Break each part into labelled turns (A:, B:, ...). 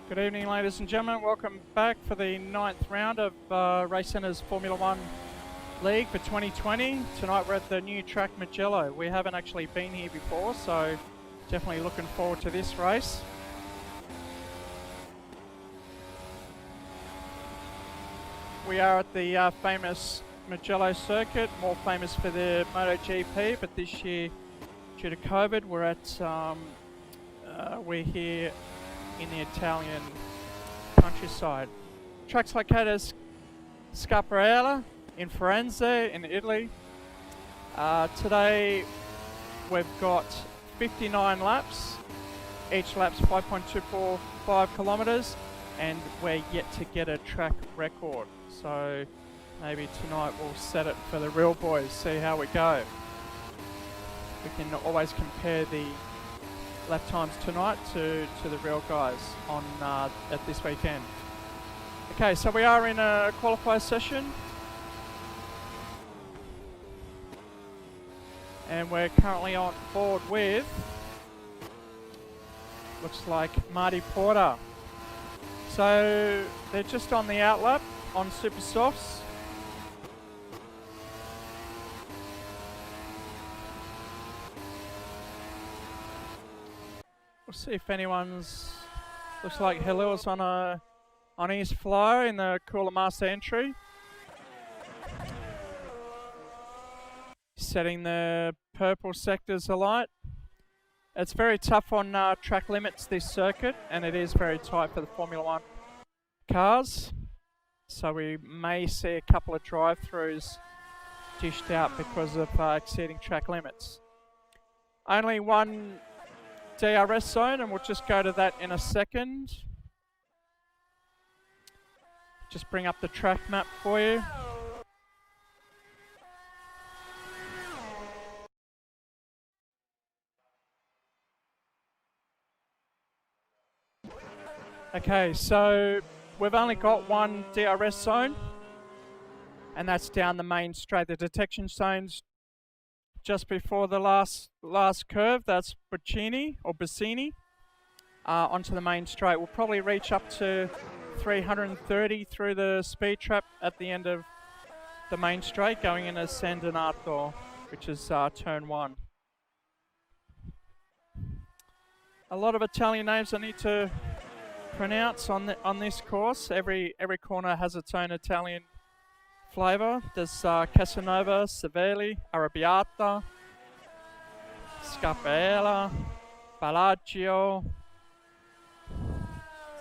A: Good evening, ladies and gentlemen. Welcome back for the 9th round of Racecentre's Formula 1 League for 2020. Tonight we're at the new track Mugello. We haven't actually been here before, so definitely looking forward to this race. We are at the famous Mugello Circuit, more famous for the MotoGP, but this year, due to COVID, we're here in the Italian countryside. Track's located at Scaparella in Firenze in Italy. Today we've got 59 laps. Each lap's 5.245 kilometres, and we're yet to get a track record. So maybe tonight we'll set it for the real boys, see how we go. We can always compare the lap times tonight to the real guys on at this weekend. Okay, so we are in a qualifier session, and we're currently on board with, looks like Marty Porter. So they're just on the outlap on super softs. We'll see if anyone's, looks like Halil's on his flow in the cooler master entry. Setting the purple sectors alight. It's very tough on track limits, this circuit, and it is very tight for the Formula 1 cars. So we may see a couple of drive-throughs dished out because of exceeding track limits. Only one DRS zone, and we'll just go to that in a second. Just bring up the track map for you. Okay, so we've only got one DRS zone, and that's down the main straight. The detection zone's just before the last curve. That's Bassini onto the main straight. We'll probably reach up to 330 through the speed trap at the end of the main straight, going into San Donato, which is turn 1. A lot of Italian names I need to pronounce on this course. Every corner has its own Italian flavour. There's Casanova, Savelli, Arrabbiata, Scaparella, Bellagio,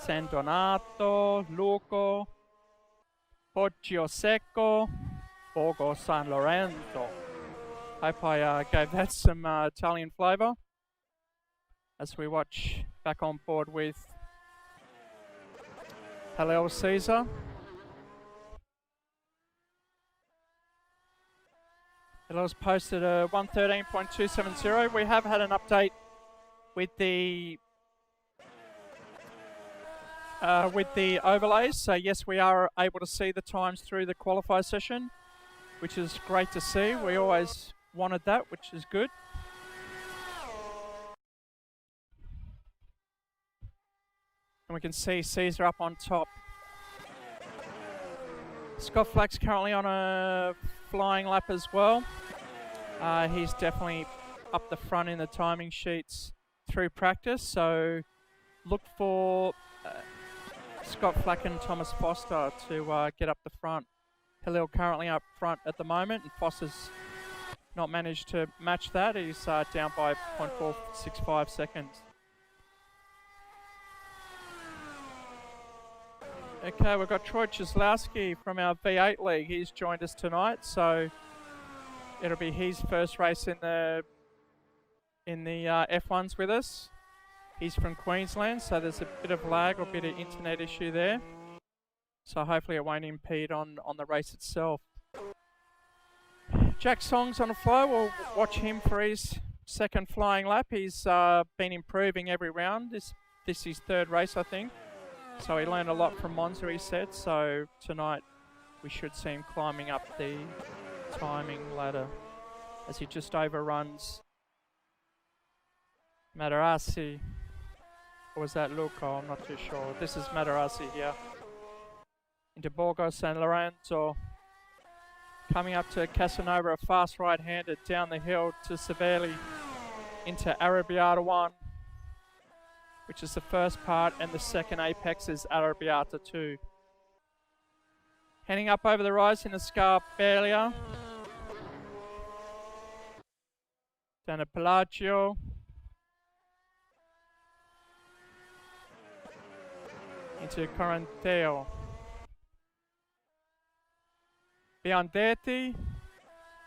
A: San Donato, Luco, Poggio Secco, Borgo San Lorenzo. Hope I gave that some Italian flavour as we watch back on board with Halil Caesar. Halil's posted a 113.270. We have had an update with the overlays. So yes, we are able to see the times through the qualifier session, which is great to see. We always wanted that, which is good. And we can see Caesar up on top. Scott Flack's currently on a flying lap as well. He's definitely up the front in the timing sheets through practice, so look for Scott Flack and Thomas Foster to get up the front. Halil currently up front at the moment, and Foster's not managed to match that. He's down by 0.465 seconds. Okay, we've got Troy Ceslowski from our V8 league. He's joined us tonight, so it'll be his first race in the F1s with us. He's from Queensland, so there's a bit of lag or a bit of internet issue there. So hopefully it won't impede on the race itself. Jack Song's on the flow. We'll watch him for his second flying lap. He's been improving every round. This is his third race, I think. So he learned a lot from Monza, he said. So tonight we should see him climbing up the timing ladder as he just overruns Matarasi. Or was that Luca? I'm not too sure. This is Materassi here. Into Borgo San Lorenzo. Coming up to Casanova, a fast right-handed down the hill to Savelli. Into Arrabbiata 1, which is the first part, and the second apex is Arrabbiata 2. Heading up over the rise into Scarpeglia. Down to Pelagio. Into Corinteo. Biondetti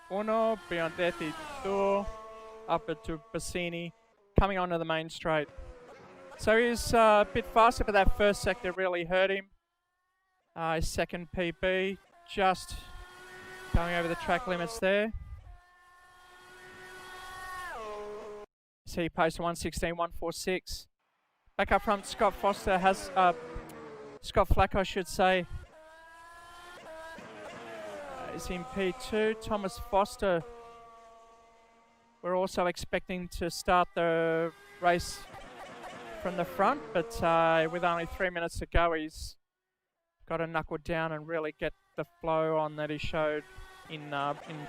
A: 1, Biondetti 2, up to Bassini, coming onto the main straight. So he's a bit faster, but that first sector really hurt him. His second PB, just going over the track limits there. So he posted 1:16.146. Back up front, Scott Foster has, Scott Flack, I should say, is in P2. Thomas Foster, we're also expecting to start the race from the front, but with only 3 minutes to go, he's got to knuckle down and really get the flow on that he showed in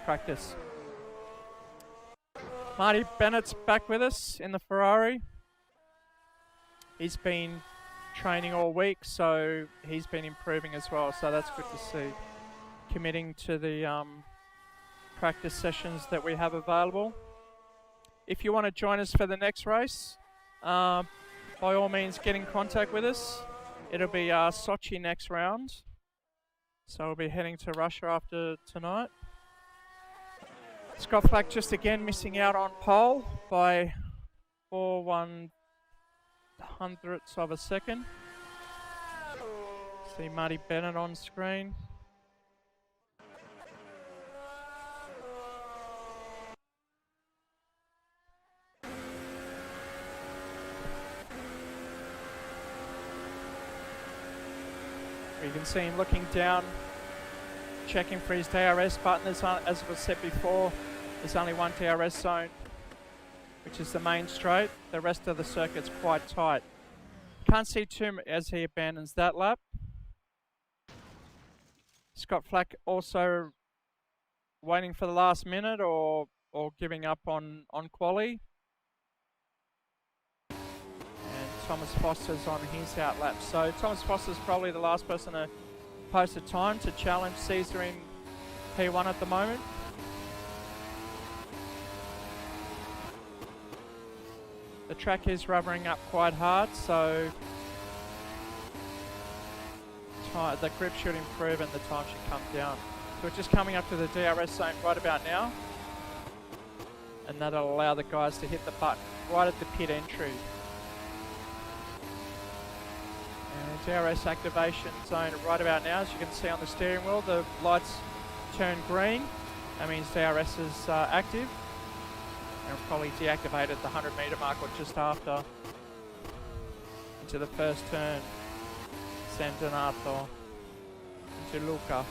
A: practice. Marty Bennett's back with us in the Ferrari. He's been training all week, so he's been improving as well, so that's good to see. Committing to the practice sessions that we have available. If you want to join us for the next race, by all means get in contact with us. It'll be Sochi next round, so we'll be heading to Russia after tonight. Scott Flack just again missing out on pole by 4/100ths of a second. See Marty Bennett on screen. You can see him looking down, checking for his DRS button. There's, as was said before, there's only one DRS zone, which is the main straight. The rest of the circuit's quite tight. Can't see too much as he abandons that lap. Scott Flack also waiting for the last minute or giving up on quali. Thomas Foster's on his out lap. So Thomas Foster's probably the last person to post a time to challenge Caesar in P1 at the moment. The track is rubbering up quite hard, so the grip should improve and the time should come down. So we're just coming up to the DRS zone right about now, and that'll allow the guys to hit the button right at the pit entry. DRS activation zone right about now. As you can see on the steering wheel, the lights turn green. That means DRS is active. And we'll probably deactivate at the 100-meter mark or just after. Into the first turn. San Donato. Into Luca.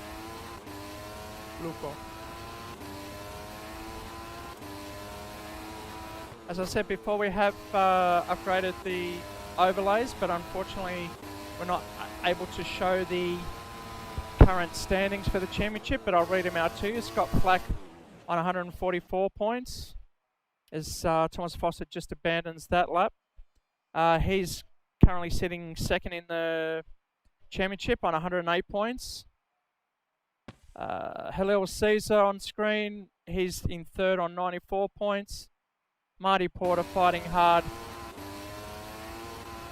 A: As I said before, we have upgraded the overlays, but unfortunately we're not able to show the current standings for the championship, but I'll read them out to you. Scott Flack on 144 points as Thomas Foster just abandons that lap. He's currently sitting second in the championship on 108 points. Halil Caesar on screen, he's in third on 94 points. Marty Porter fighting hard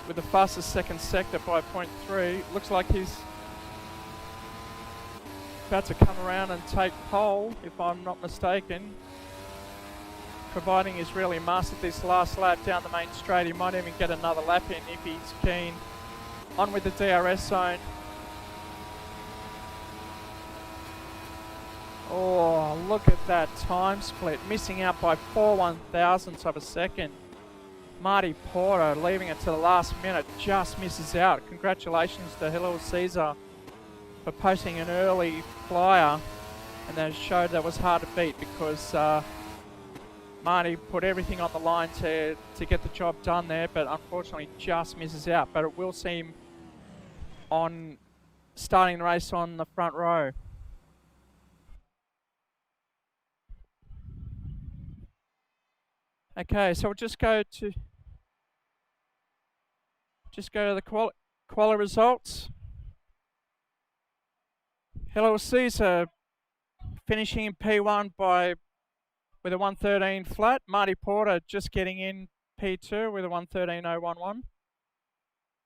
A: with the fastest second sector by 0.3. Looks like he's about to come around and take pole, if I'm not mistaken. Providing he's really mastered this last lap down the main straight, he might even get another lap in if he's keen. On with the DRS zone. Oh, look at that time split, missing out by 4/1000ths of a second. Marty Porter leaving it to the last minute, just misses out. Congratulations to Halil Caesar for posting an early flyer, and that showed that was hard to beat because Marty put everything on the line to get the job done there, but unfortunately just misses out. But it will seem on starting the race on the front row. Okay, so we'll just go to the quali results. Hello Caesar finishing in P1 with a 113 flat. Marty Porter just getting in P2 with a 113.011.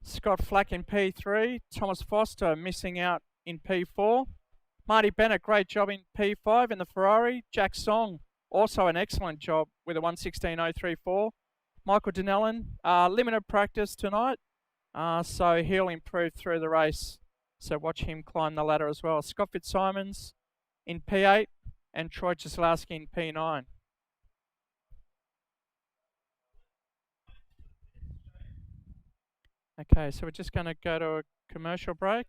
A: Scott Flack in P3. Thomas Foster missing out in P4. Marty Bennett, great job in P5 in the Ferrari. Jack Song, also an excellent job with a 116.034. Michael Dinellen, limited practice tonight, so he'll improve through the race. So watch him climb the ladder as well. Scott Fitzsimons in P8 and Troy Ceslowski in P9. Okay, so we're just going to go to a commercial break.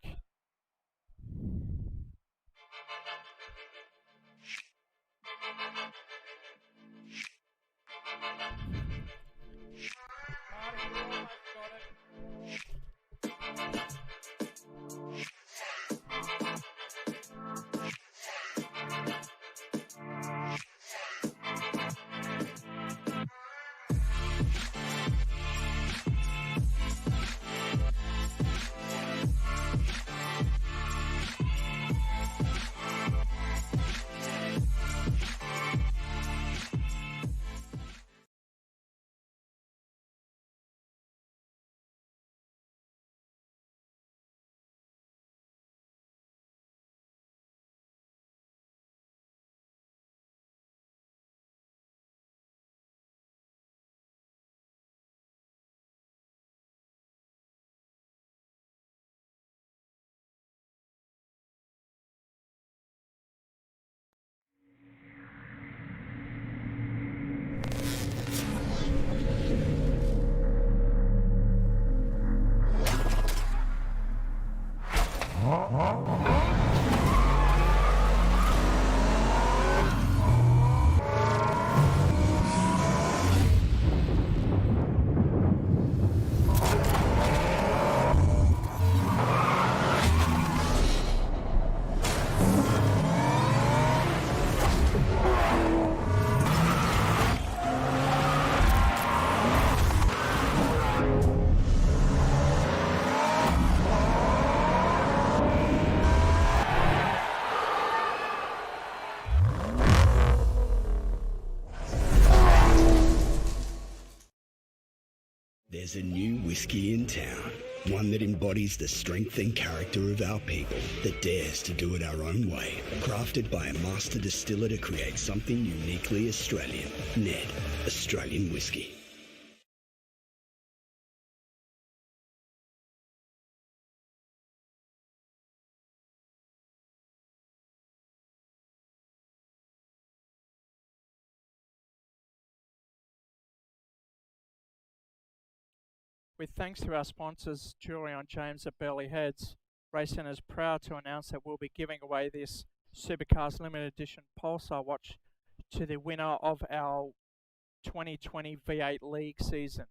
B: There's a new whiskey in town, one that embodies the strength and character of our people, that dares to do it our own way, crafted by a master distiller to create something uniquely Australian. Ned, Australian Whiskey.
A: With thanks to our sponsors, Julian James at Burleigh Heads, Racecentre is proud to announce that we'll be giving away this Supercars Limited Edition Pulsar watch to the winner of our 2020 V8 League season.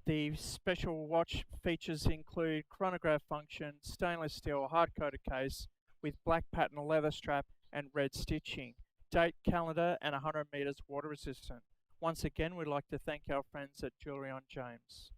A: The special watch features include chronograph function, stainless steel hard-coated case with black pattern leather strap and red stitching, date calendar and 100 meters water resistant. Once again, we'd like to thank our friends at Julian James.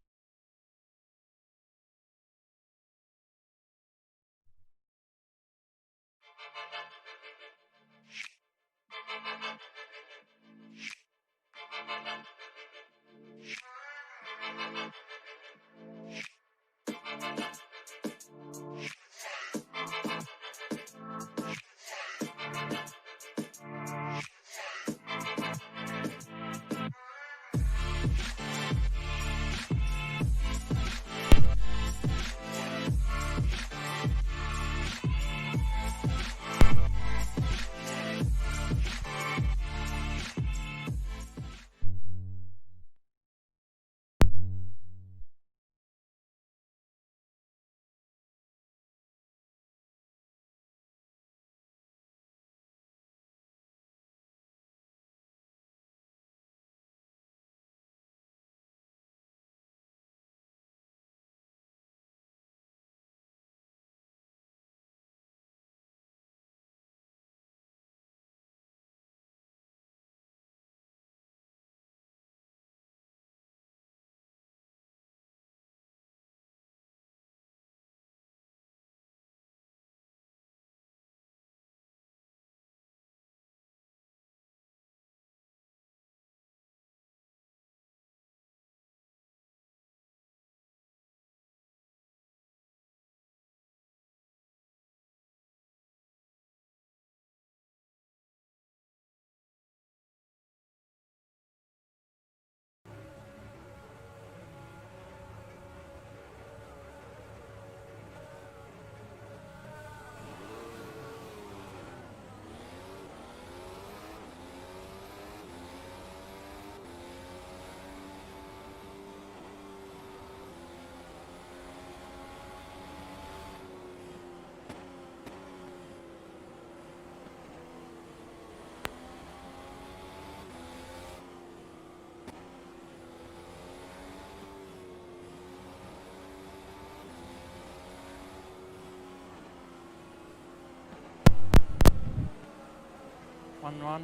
A: 1-1.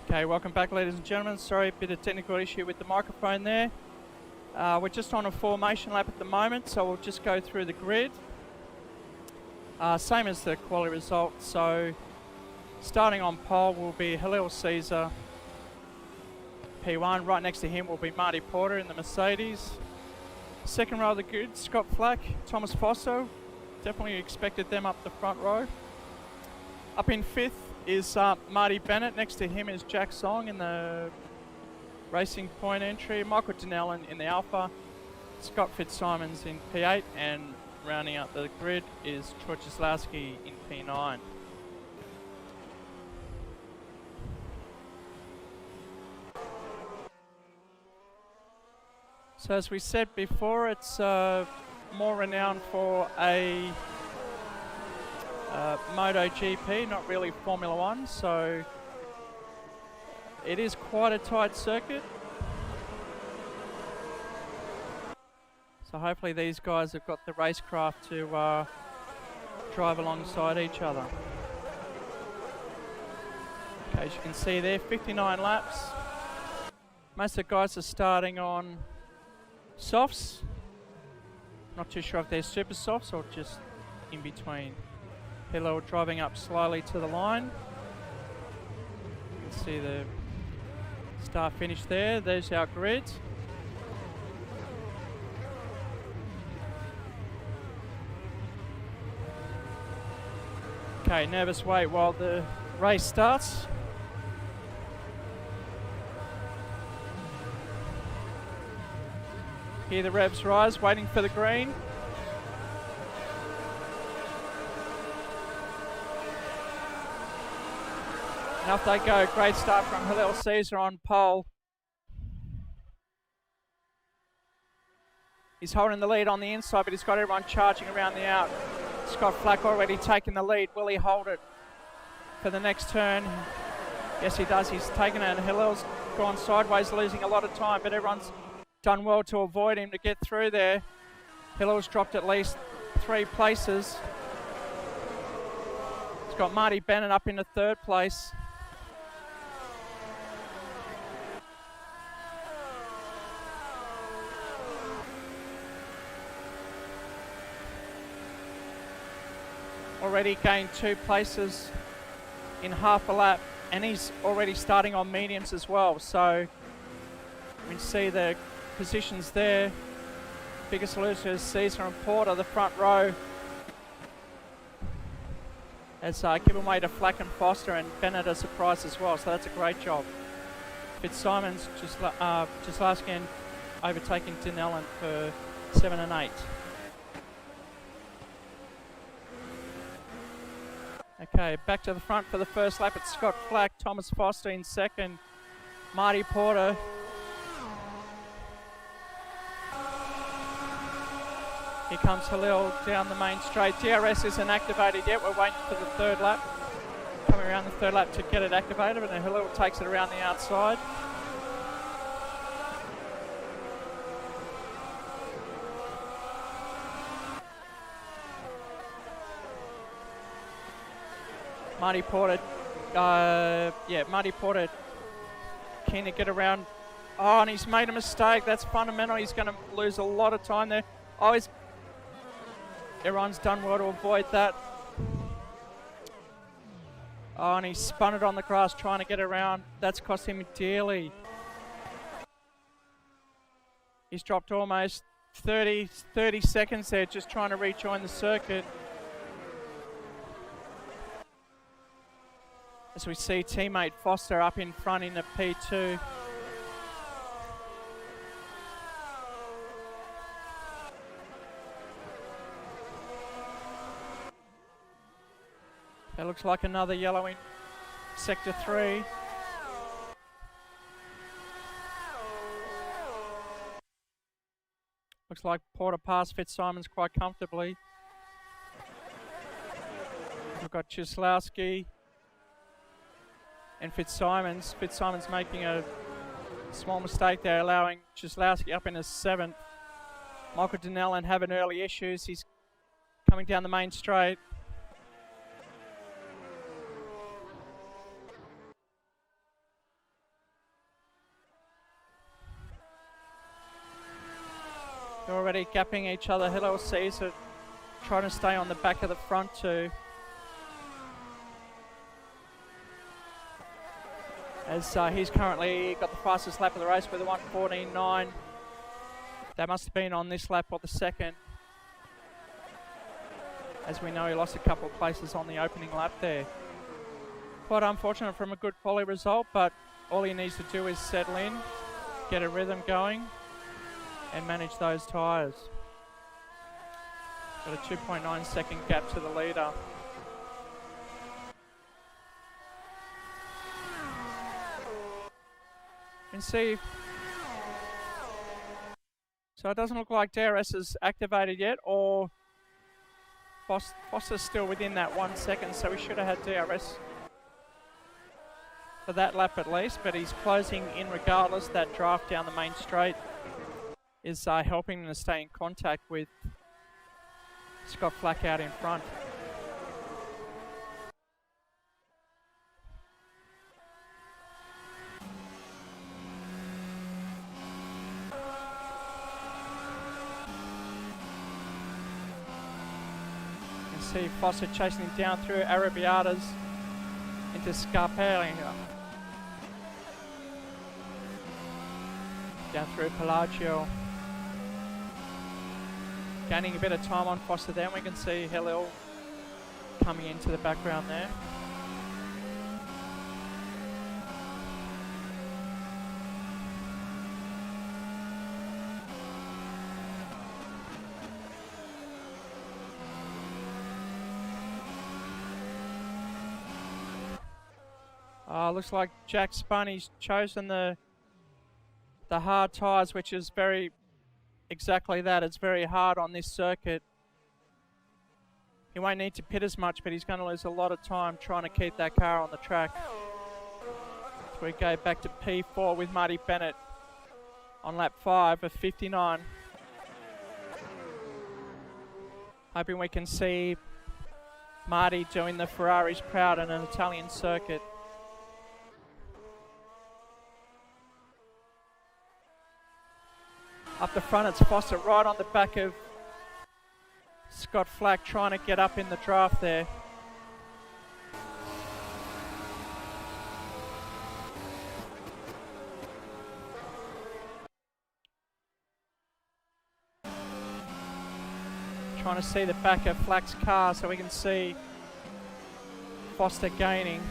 A: Okay, welcome back, ladies and gentlemen. Sorry, a bit of technical issue with the microphone there. We're just on a formation lap at the moment, so we'll just go through the grid. Same as the quality result. So starting on pole will be Halil Caesar, P1. Right next to him will be Marty Porter in the Mercedes. Second row of the grid, Scott Flack, Thomas Foster. Definitely expected them up the front row. Up in fifth is Marty Bennett. Next to him is Jack Song in the Racing Point entry. Michael Donnellan in the Alpha. Scott Fitzsimons in P8. And rounding out the grid is Troy Ceslowski in P9. So as we said before, it's more renowned for a MotoGP, not really Formula One, so it is quite a tight circuit. So hopefully these guys have got the racecraft to drive alongside each other. Okay, as you can see there, 59 laps. Most of the guys are starting on softs. Not too sure if they're super softs or just in between. Hello, driving up slowly to the line. You can see the start finish there. There's our grid. Okay, nervous wait while the race starts. Hear the revs rise, waiting for the green. And off they go. Great start from Halil Caesar on pole. He's holding the lead on the inside, but he's got everyone charging around the out. Scott Flack already taking the lead. Will he hold it for the next turn? Yes, he does. He's taken it, and Halil's gone sideways, losing a lot of time, but everyone's done well to avoid him to get through there. Halil's dropped at least 3 places. He's got Marty Bennett up into 3rd place. Already gained 2 places in half a lap, and he's already starting on mediums as well. So we can see the positions there. Biggest losers, Caesar and Porter, the front row. As given way to Flack and Foster, and Bennett a surprise as well, so that's a great job. Fitzsimons, Ceslowski overtaking Donnellan for 7 and 8. Okay, back to the front for the first lap. It's Scott Flack, Thomas Foster in 2nd, Marty Porter. Here comes Halil down the main straight. DRS isn't activated yet. We're waiting for the 3rd lap. Coming around the 3rd lap to get it activated, and then Halil takes it around the outside. Marty Porter, Marty Porter keen to get around. Oh, and he's made a mistake. That's fundamental. He's going to lose a lot of time there. Oh, everyone's done well to avoid that. Oh, and he spun it on the grass trying to get around. That's cost him dearly. He's dropped almost 30 seconds there just trying to rejoin the circuit. As we see teammate Foster up in front in the P2. That looks like another yellow in Sector 3. Looks like Porter passed Fitzsimons quite comfortably. We've got Ceslowski and Fitzsimons. Fitzsimons making a small mistake there, allowing Ceslowski up in his 7th. Michael Donnellan having early issues. He's coming down the main straight. They're already gapping each other. LLCs are trying to stay on the back of the front too. As he's currently got the fastest lap of the race with a 1:14.9. That must have been on this lap or the second. As we know, he lost a couple of places on the opening lap there. Quite unfortunate from a good quali result, but all he needs to do is settle in, get a rhythm going, and manage those tyres. Got a 2.9 second gap to the leader. And see, so it doesn't look like DRS is activated yet, or Foster's still within that 1 second, so we should have had DRS for that lap at least, but he's closing in regardless. That draft down the main straight is helping him to stay in contact with Scott Flack out in front. See Foster chasing him down through Arrabbiatas into Scarpelli. Down through Pelagio. Gaining a bit of time on Foster there. We can see Halil coming into the background there. Looks like Jack Spun, he's chosen the hard tyres, which is very exactly that. It's very hard on this circuit. He won't need to pit as much, but he's going to lose a lot of time trying to keep that car on the track. So we go back to P4 with Marty Bennett on lap 5 of 59. Hoping we can see Marty doing the Ferraris proud in an Italian circuit. Up the front, it's Foster right on the back of Scott Flack, trying to get up in the draft there. Trying to see the back of Flack's car so we can see Foster gaining.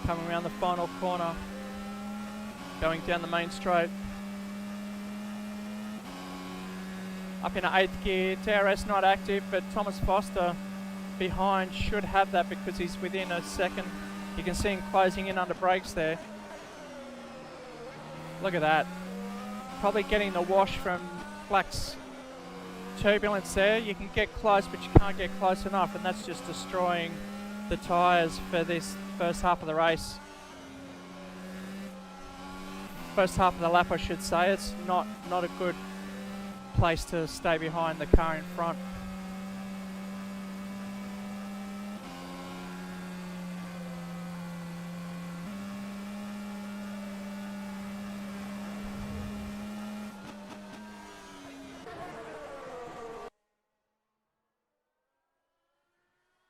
A: Coming around the final corner, going down the main straight. Up in 8th gear, DRS not active, but Thomas Foster behind should have that because he's within a second. You can see him closing in under brakes there. Look at that. Probably getting the wash from Flack's turbulence there. You can get close, but you can't get close enough, and that's just destroying the tyres for this first half of the race. First half of the lap, I should say. It's not a good place to stay behind the car in front.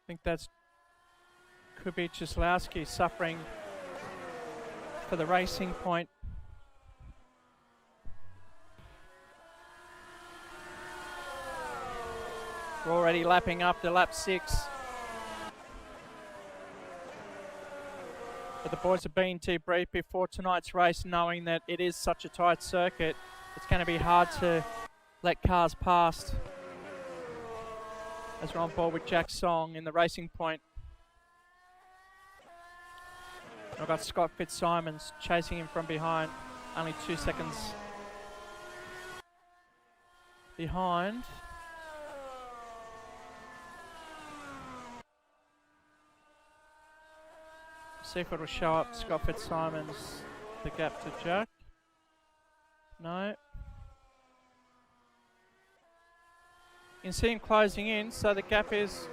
A: I think that's could be Ceslowski suffering for the racing point. We're already lapping up to lap 6. But the boys have been debriefed before tonight's race, knowing that it is such a tight circuit. It's going to be hard to let cars past. As we're on board with Jack Song in the racing point. I've got Scott Fitzsimons chasing him from behind, only 2 seconds behind. See if it'll show up Scott Fitzsimons, the gap to Jack. No. can see him closing in, so the gap is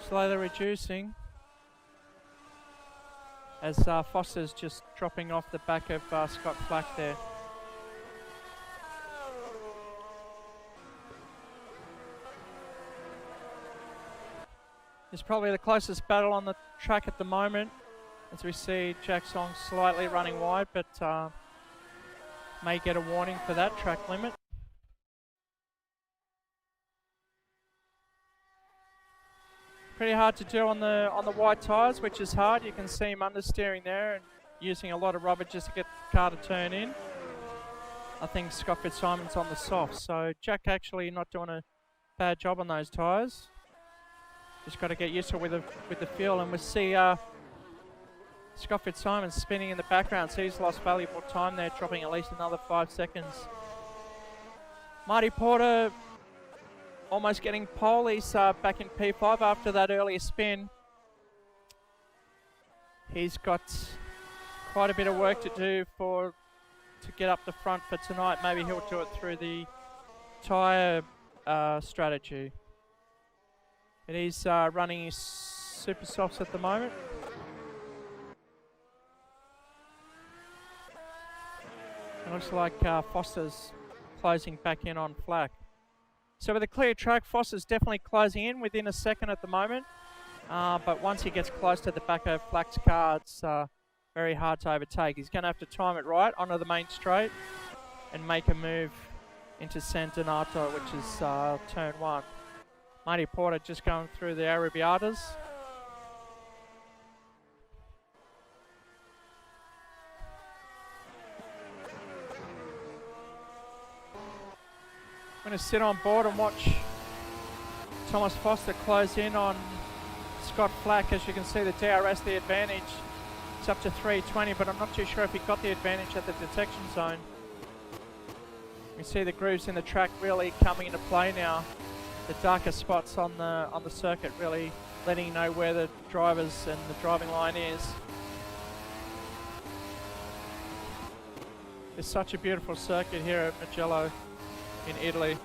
A: slowly reducing as Foster's just dropping off the back of Scott Flack there. It's probably the closest battle on the track at the moment, as we see Jack Song slightly running wide, but may get a warning for that track limit. Pretty hard to do on the wide tyres, which is hard. You can see him understeering there and using a lot of rubber just to get the car to turn in. I think Scott Fitzsimon's on the soft, so Jack actually not doing a bad job on those tyres. Just got to get used to it with the fuel, and we see Scott Fitzsimon spinning in the background, so he's lost valuable time there, dropping at least another 5 seconds. Marty Porter almost getting pole. He's back in P5 after that earlier spin. He's got quite a bit of work to do to get up the front for tonight. Maybe he'll do it through the tyre strategy. It is running his super softs at the moment. It looks like Foster's closing back in on Flack. So with a clear track, Foster's definitely closing in within a second at the moment. But once he gets close to the back of Flack's car, it's very hard to overtake. He's going to have to time it right onto the main straight and make a move into San Donato, which is turn 1. Marty Porter just going through the Arrabbiatas. I'm going to sit on board and watch Thomas Foster close in on Scott Flack. As you can see, the DRS, the advantage, it's up to 320, but I'm not too sure if he got the advantage at the detection zone. We see the grooves in the track really coming into play now. The darker spots on the circuit really letting you know where the drivers and the driving line is. It's such a beautiful circuit here at Mugello in Italy.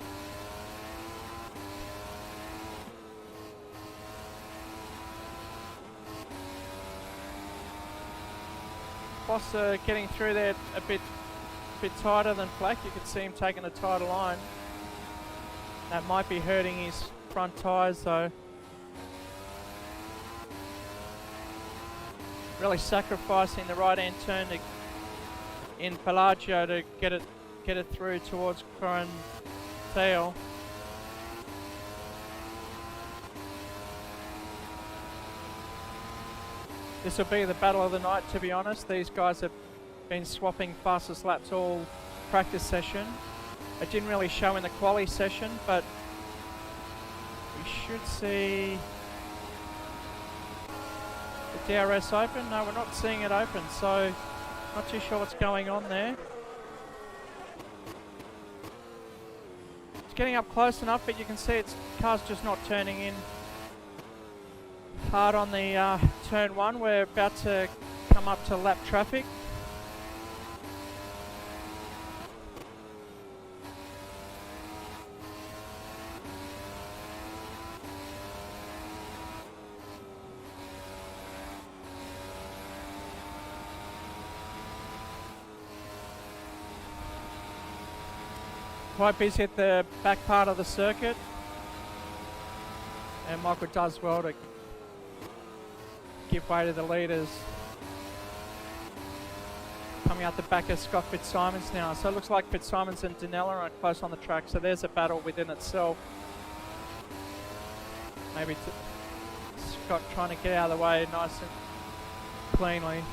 A: Foster getting through there a bit tighter than Flack. You can see him taking a tighter line. That might be hurting his front tyres though. Really sacrificing the right hand turn in Pelagio to get it through towards Quarantale. This will be the battle of the night, to be honest. These guys have been swapping fastest laps all practice session. It didn't really show in the quali session, but we should see the DRS open. No, we're not seeing it open, so not too sure what's going on there. It's getting up close enough, but you can see its car's just not turning in hard on the turn 1. We're about to come up to lap traffic. Quite busy at the back part of the circuit, and Michael does well to give way to the leaders. Coming out the back of Scott Fitzsimons now, so it looks like Fitzsimons and Danella are close on the track, so there's a battle within itself. Maybe Scott trying to get out of the way nice and cleanly.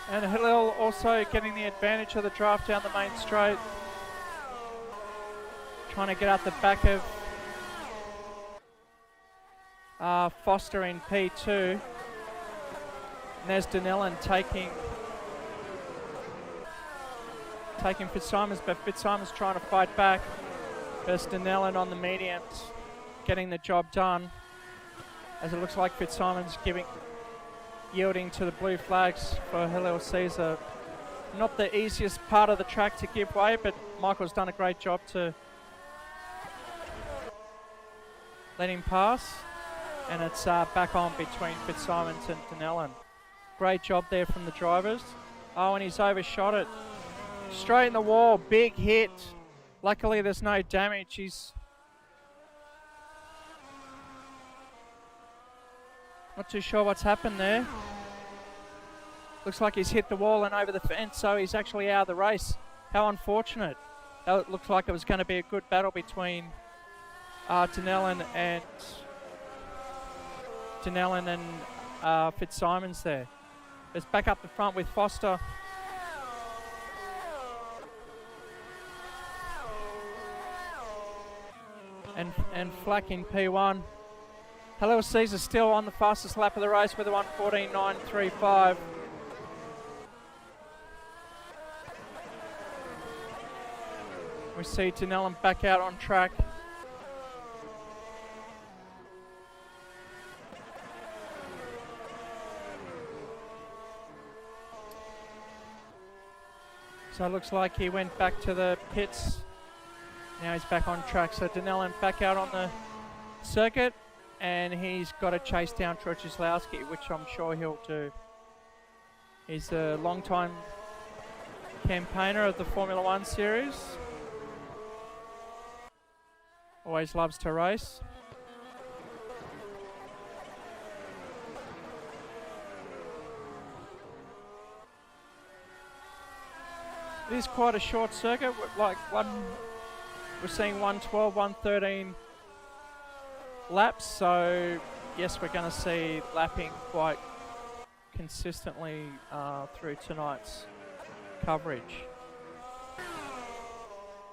A: And Hillel also getting the advantage of the draft down the main straight. Trying to get out the back of Foster in P2. And there's Danellen taking Fitzsimons, but Fitzsimons trying to fight back. There's Danellen on the mediums, getting the job done. As it looks like Fitzsimons yielding to the blue flags for Helio Caesar. Not the easiest part of the track to give way, but Michael's done a great job to let him pass. And it's back on between Fitzsimons and Denellen. Great job there from the drivers. Oh, and he's overshot it. Straight in the wall, big hit. Luckily there's no damage. He's not too sure what's happened there. Looks like he's hit the wall and over the fence, so he's actually out of the race. How unfortunate. It looked like it was going to be a good battle between Denellen and Fitzsimons there. It's back up the front with Foster. And Flack in P1. Helio Caesar still on the fastest lap of the race with a 1:14.935. We see Denellen back out on track. So it looks like he went back to the pits. Now he's back on track. So Denellen back out on the circuit, and he's got to chase down Ceslowski, which I'm sure he'll do. He's a long-time campaigner of the Formula One series. Always loves to race. It is quite a short circuit, we're seeing 1:12, 1:13 laps, so yes, we're going to see lapping quite consistently through tonight's coverage.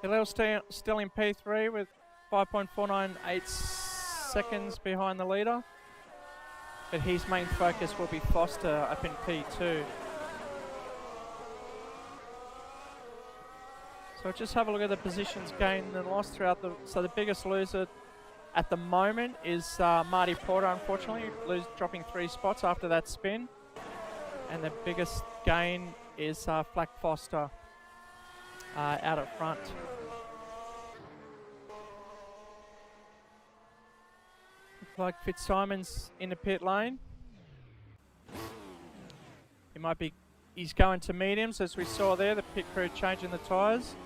A: Hillel still in P3 with 5.498 seconds behind the leader, but his main focus will be Foster up in P2. So just have a look at the positions gained and lost throughout so the biggest loser at the moment is Marty Porter, unfortunately, dropping 3 spots after that spin. And the biggest gain is Flack Foster out at front. Looks like Fitzsimons in the pit lane. He's going to mediums, as we saw there, the pit crew changing the tyres.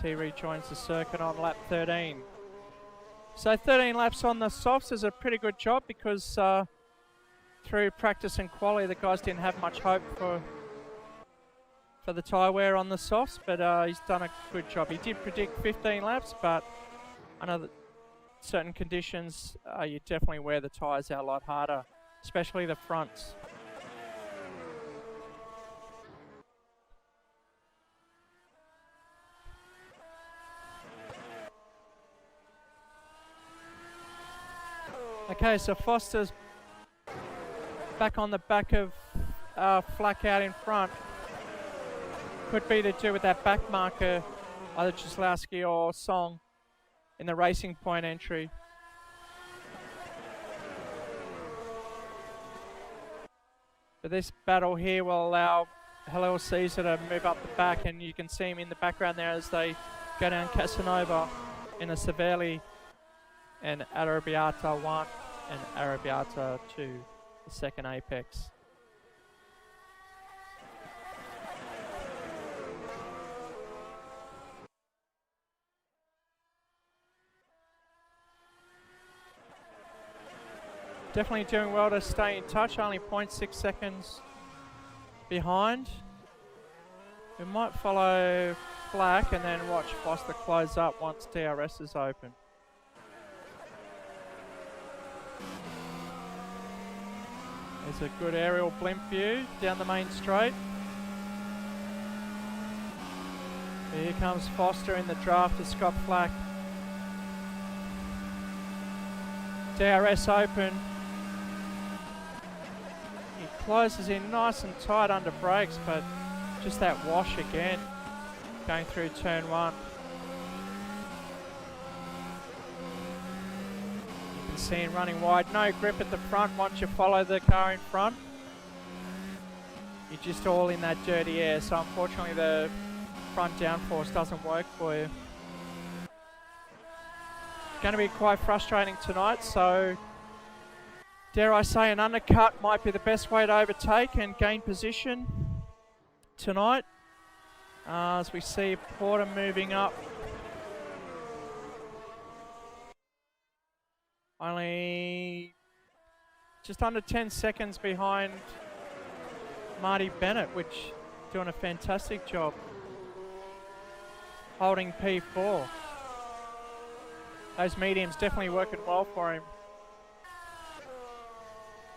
A: He rejoins the circuit on lap 13. So 13 laps on the softs is a pretty good job, because through practice and quali the guys didn't have much hope for the tyre wear on the softs, but he's done a good job. He did predict 15 laps, but I know that certain conditions you definitely wear the tyres out a lot harder, especially the fronts. Okay, so Foster's back on the back of Flack out in front. Could be to do with that back marker, either Ceslowski or Song in the Racing Point entry. But this battle here will allow Helio Caesar to move up the back, and you can see him in the background there as they go down Casanova in a Savelli and Arrabbiata 1 and Arrabbiata 2, the second apex. Definitely doing well to stay in touch, only 0.6 seconds behind. We might follow Flack and then watch Foster close up once DRS is open. There's a good aerial blimp view down the main straight. Here comes Foster in the draft to Scott Flack. DRS open. He closes in nice and tight under brakes, but just that wash again going through turn 1. can see him running wide. No grip at the front once you follow the car in front. You're just all in that dirty air, so unfortunately the front downforce doesn't work for you. Going to be quite frustrating tonight, so dare I say an undercut might be the best way to overtake and gain position tonight. As we see Porter moving up. Only just under 10 seconds behind Marty Bennett, which doing a fantastic job holding P4. Those mediums definitely working well for him.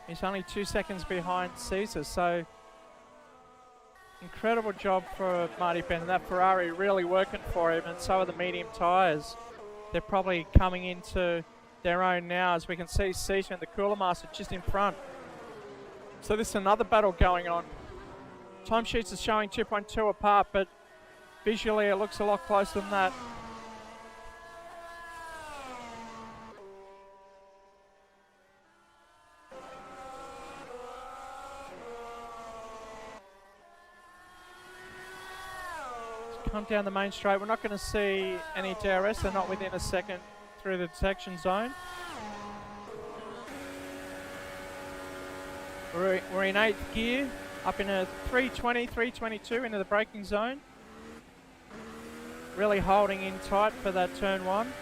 A: He's only 2 seconds behind Caesar, so incredible job for Marty Bennett. That Ferrari really working for him, and so are the medium tyres. They're probably coming into their own now, as we can see Caesar and the Cooler Master just in front. So this is another battle going on. Timesheets are showing 2.2 apart, but visually it looks a lot closer than that. Come down the main straight. We're not going to see any DRS. They're not within a second through the detection zone. We're in 8th gear, up in a 320, 322 into the braking zone. Really holding in tight for that turn 1.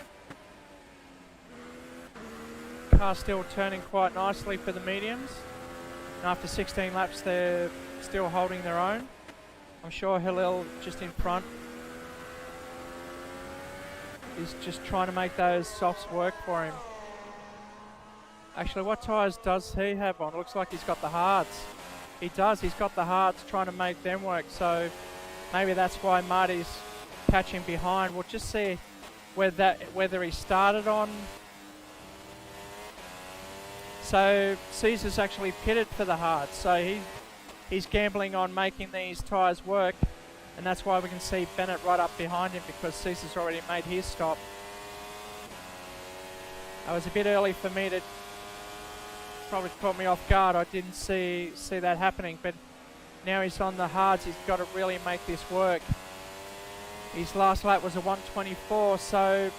A: Car still turning quite nicely for the mediums. And after 16 laps, they're still holding their own. I'm sure Halil just in front is just trying to make those softs work for him. Actually, what tyres does he have on? Looks like he's got the hards. He does, he's got the hards, trying to make them work. So maybe that's why Marty's catching behind. We'll just see whether he started on. So Caesar's actually pitted for the hards. So he's gambling on making these tyres work, and that's why we can see Bennett right up behind him, because Caesar's already made his stop. That was a bit early for me to, probably caught me off guard. I didn't see that happening, but now he's on the hards. He's got to really make this work. His last lap was a 124, so,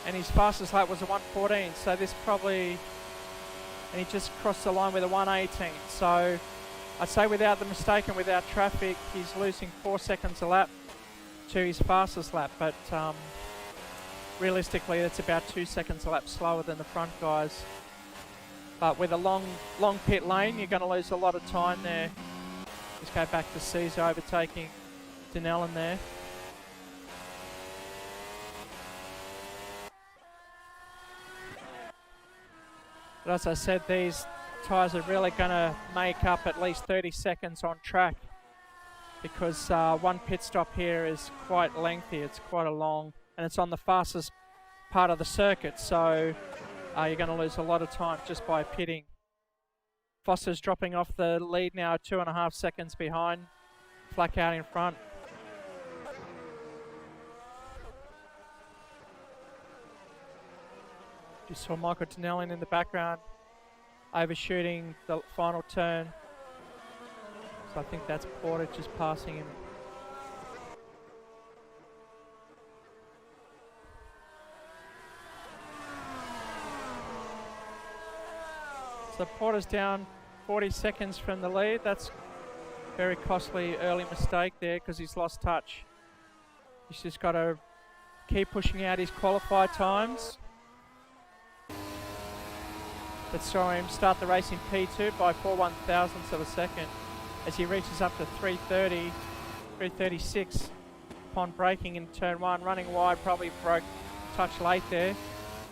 A: and his fastest lap was a 114. So this probably, and he just crossed the line with a 118. So I'd say without the mistake and without traffic, he's losing 4 seconds a lap to his fastest lap. But realistically, that's about 2 seconds a lap slower than the front guys. But with a long pit lane, you're going to lose a lot of time there. Let's go back to Caesar overtaking Denellen there. But as I said, these tyres are really going to make up at least 30 seconds on track, because one pit stop here is quite lengthy. It's quite a long, and it's on the fastest part of the circuit, so you're going to lose a lot of time just by pitting. Foster's dropping off the lead now, 2.5 seconds behind, Flack out in front. Just saw Michael Denellen in the background overshooting the final turn. So I think that's Porter just passing him. So Porter's down 40 seconds from the lead. That's very costly early mistake there, because he's lost touch. He's just got to keep pushing out his qualified times. But saw him start the race in P2 by 4 1,000ths of a second as he reaches up to 330, 336 upon braking in turn 1. Running wide, probably broke touch late there.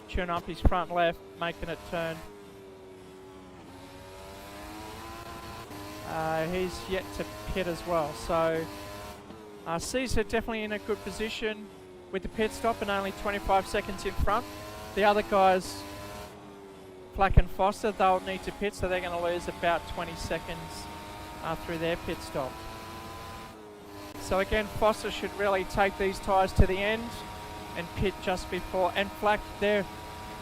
A: Tune up his front left, making it turn. He's yet to pit as well. So Caesar definitely in a good position with the pit stop and only 25 seconds in front. The other guys, Flack and Foster, they'll need to pit, so they're going to lose about 20 seconds through their pit stop. So again, Foster should really take these tyres to the end and pit just before. And Flack, they're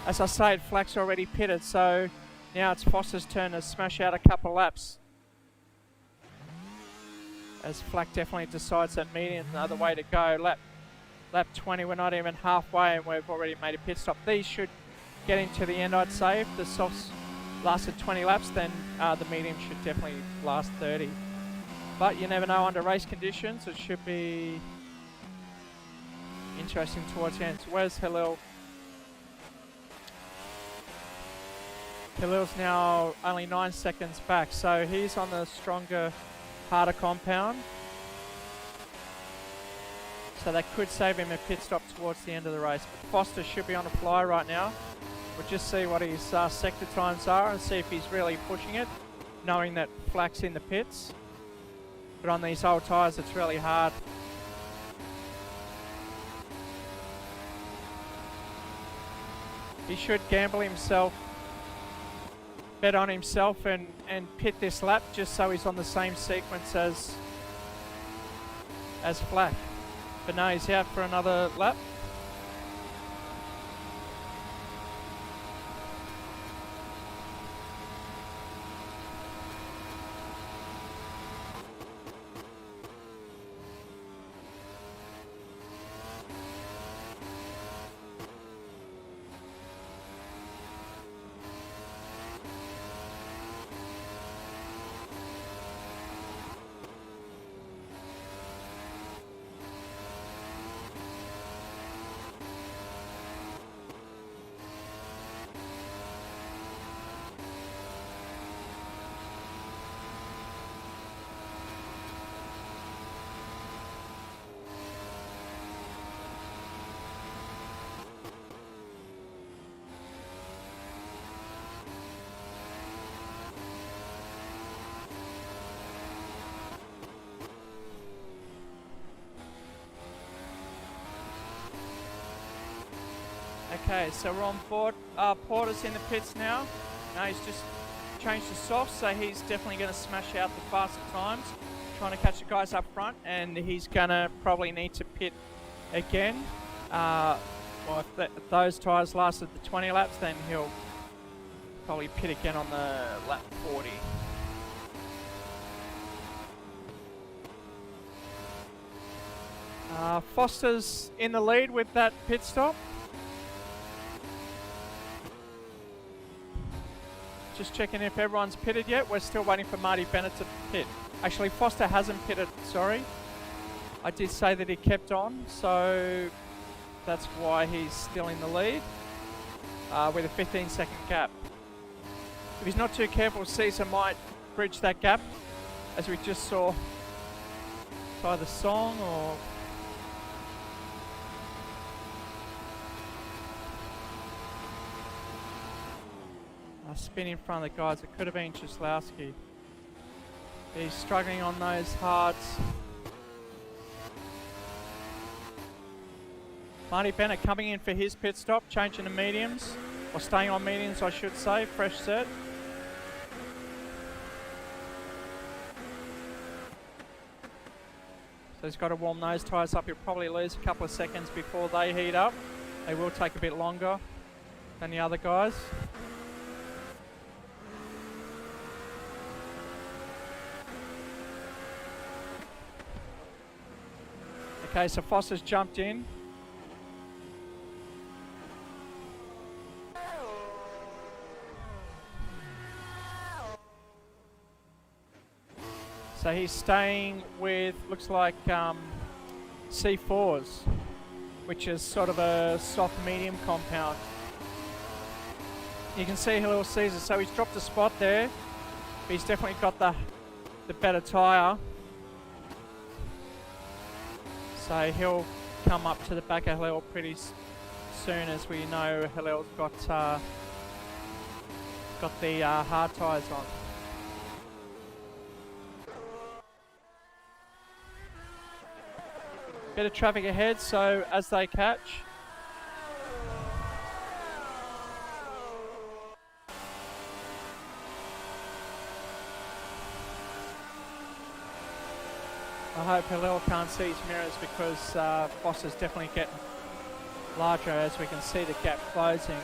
A: As I say, Flack's already pitted, so now it's Foster's turn to smash out a couple of laps. As Flack definitely decides that medium's another way to go. Lap 20, we're not even halfway and we've already made a pit stop. These should get into the end, I'd say. If the softs lasted 20 laps, then the medium should definitely last 30. But you never know under race conditions. It should be interesting towards the end. So where's Halil? Halil's now only 9 seconds back, so he's on the stronger, harder compound. So that could save him a pit stop towards the end of the race. But Foster should be on a fly right now. We'll just see what his sector times are and see if he's really pushing it, knowing that Flack's in the pits. But on these old tyres, it's really hard. He should gamble himself, bet on himself and pit this lap just so he's on the same sequence as Flack. But no, he's out for another lap. Okay, so we're on board. Porter's in the pits now. No, he's just changed the softs, so he's definitely going to smash out the faster times, trying to catch the guys up front, and he's going to probably need to pit again. Well, if those tyres lasted the 20 laps, then he'll probably pit again on the lap 40. Foster's in the lead with that pit stop. Just checking if everyone's pitted yet. We're still waiting for Marty Bennett to pit. Actually, Foster hasn't pitted, sorry. I did say that he kept on, so that's why he's still in the lead with a 15-second gap. If he's not too careful, Caesar might bridge that gap, as we just saw. It's either Song or... spin in front of the guys. It could have been Ceslowski. He's struggling on those hards. Marty Bennett coming in for his pit stop, changing to mediums, or staying on mediums I should say, fresh set. So he's got to warm those tyres up. He'll probably lose a couple of seconds before they heat up. They will take a bit longer than the other guys. Okay, so Foster's jumped in. So he's staying with, looks like C4s, which is sort of a soft medium compound. You can see Halil Caesar, so he's dropped a spot there, but he's definitely got the better tyre. So he'll come up to the back of Halil pretty soon, as we know Halil's got the hard tyres on. Bit of traffic ahead, so as they catch. I hope Halil can't see his mirrors, because Foster's definitely getting larger as we can see the gap closing.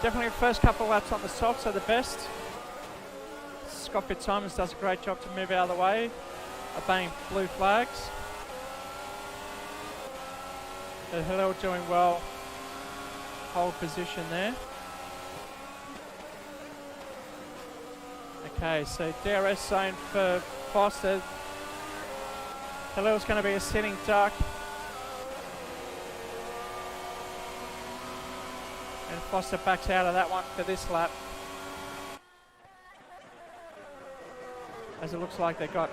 A: Definitely first couple of laps on the softs are the best. Scott Fitzsimons does a great job to move out of the way, obeying blue flags. But Hillel doing well, hold position there. Okay, so DRS zone for Foster. Hillel's going to be a sitting duck. And Foster backs out of that one for this lap. As it looks like they've got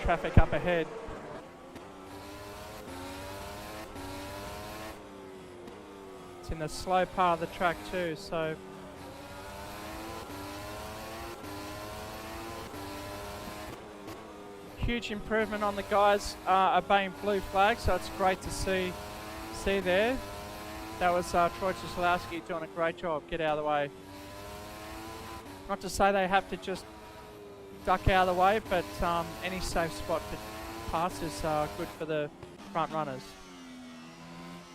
A: traffic up ahead. It's in the slow part of the track too, so huge improvement on the guys obeying blue flags, so it's great to see there. That was Troy Ceslowski doing a great job. Get out of the way. Not to say they have to just duck out of the way, but any safe spot to pass is good for the front runners.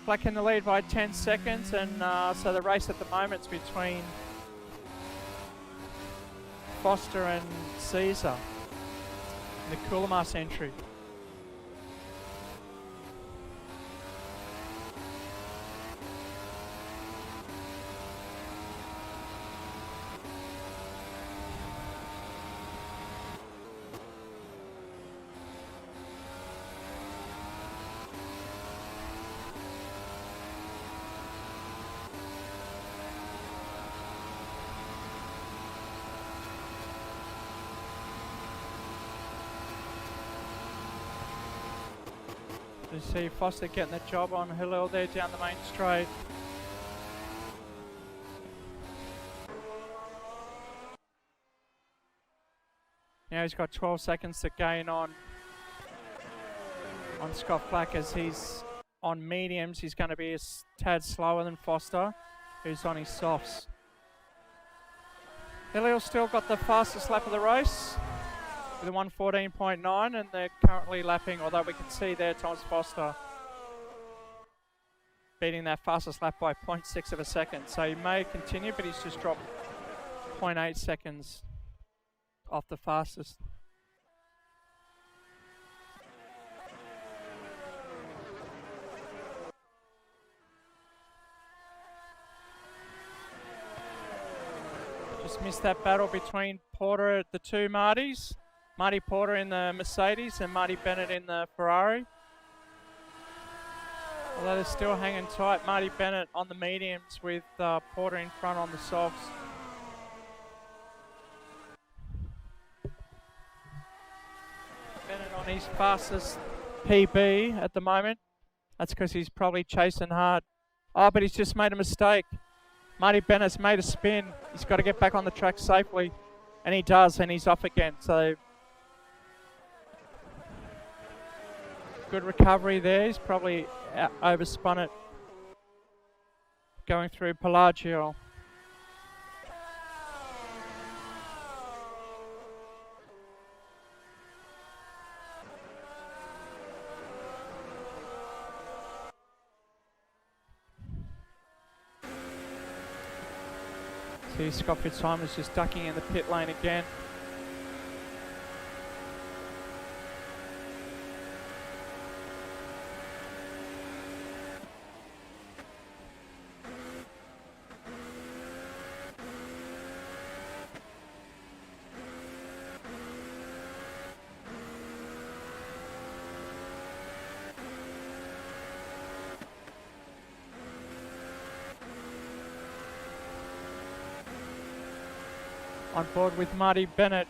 A: Black in the lead by 10 seconds, and so the race at the moment is between Foster and Caesar in the Coolamass entry. You see Foster getting the job on Hillel there down the main straight. Now he's got 12 seconds to gain on Scott Black. As he's on mediums, he's going to be a tad slower than Foster, who's on his softs. Hillel's still got the fastest lap of the race with a 1:14.9, and they're currently lapping, although we can see there Thomas Foster beating that fastest lap by 0.6 of a second. So he may continue, but he's just dropped 0.8 seconds off the fastest. Just missed that battle between Porter at the two Martys. Marty Porter in the Mercedes and Marty Bennett in the Ferrari. Although they're still hanging tight, Marty Bennett on the mediums with Porter in front on the softs. Bennett on his fastest PB at the moment. That's because he's probably chasing hard. Oh, but he's just made a mistake. Marty Bennett's made a spin. He's got to get back on the track safely. And he does, and he's off again. So good recovery there. He's probably overspun it going through Pelagio. See Scott Fitzsimons just ducking in the pit lane again. On board with Marty Bennett.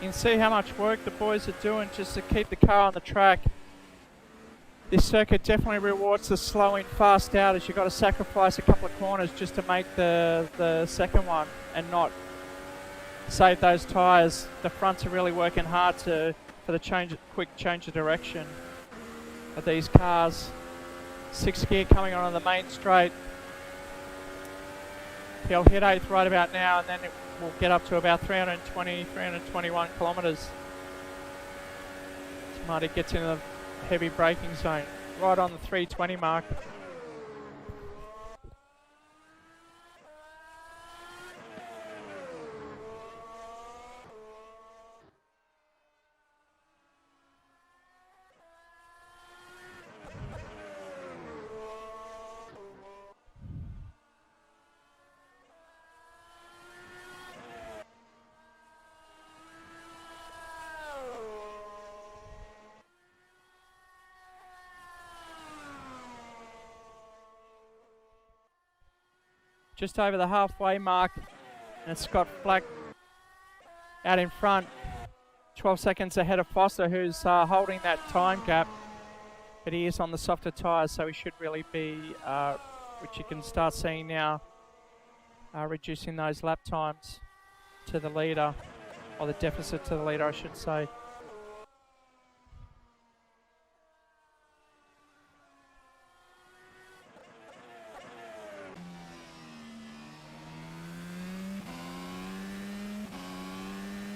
A: You can see how much work the boys are doing just to keep the car on the track. This circuit definitely rewards the slowing fast out, as you've got to sacrifice a couple of corners just to make the second one and not save those tyres. The fronts are really working hard for the quick change of direction of these cars. 6th gear coming on the main straight. He'll hit 8th right about now, and then it will get up to about 320, 321 kilometres. So Marty gets into the heavy braking zone, right on the 320 mark. Just over the halfway mark, and it's Scott Flack out in front, 12 seconds ahead of Foster, who's holding that time gap, but he is on the softer tyres, so he should really be, which you can start seeing now, reducing those lap times to the leader, or the deficit to the leader, I should say.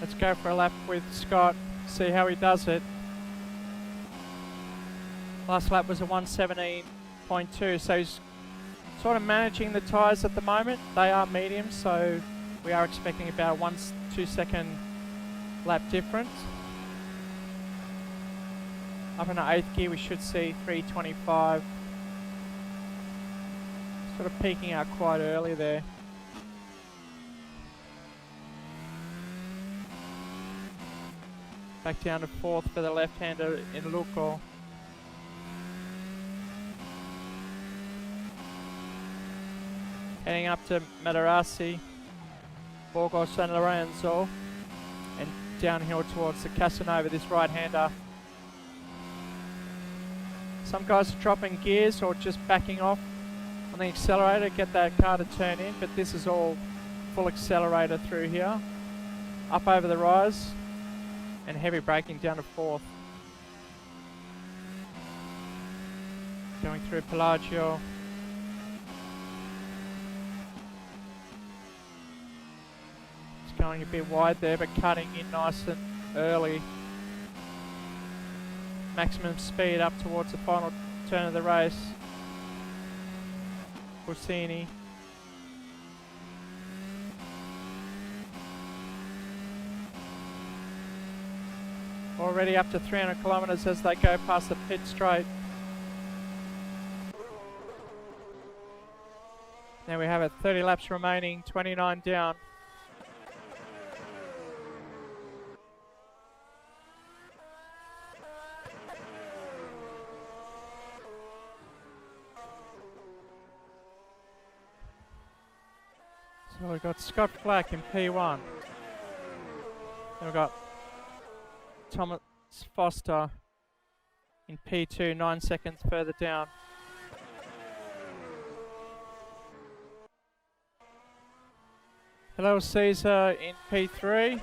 A: Let's go for a lap with Scott, see how he does it. Last lap was a 117.2, so he's sort of managing the tyres at the moment. They are mediums, so we are expecting about a 1-2 second lap difference. Up in the 8th gear we should see 325. Sort of peaking out quite early there. Back down to 4th for the left-hander in Luco. Heading up to Matarasi, Borgo San Lorenzo, and downhill towards the Casanova, this right-hander. Some guys are dropping gears or just backing off on the accelerator, get that car to turn in, but this is all full accelerator through here. Up over the rise. And heavy braking down to 4th. Going through Pelagio. It's going a bit wide there, but cutting in nice and early. Maximum speed up towards the final turn of the race. Corsini. Already up to 300 kilometres as they go past the pit straight. Now we have it, 30 laps remaining, 29 down. So we've got Scott Flack in P1. Then we've got Thomas Foster in P2, 9 seconds further down. Hello Caesar in P3.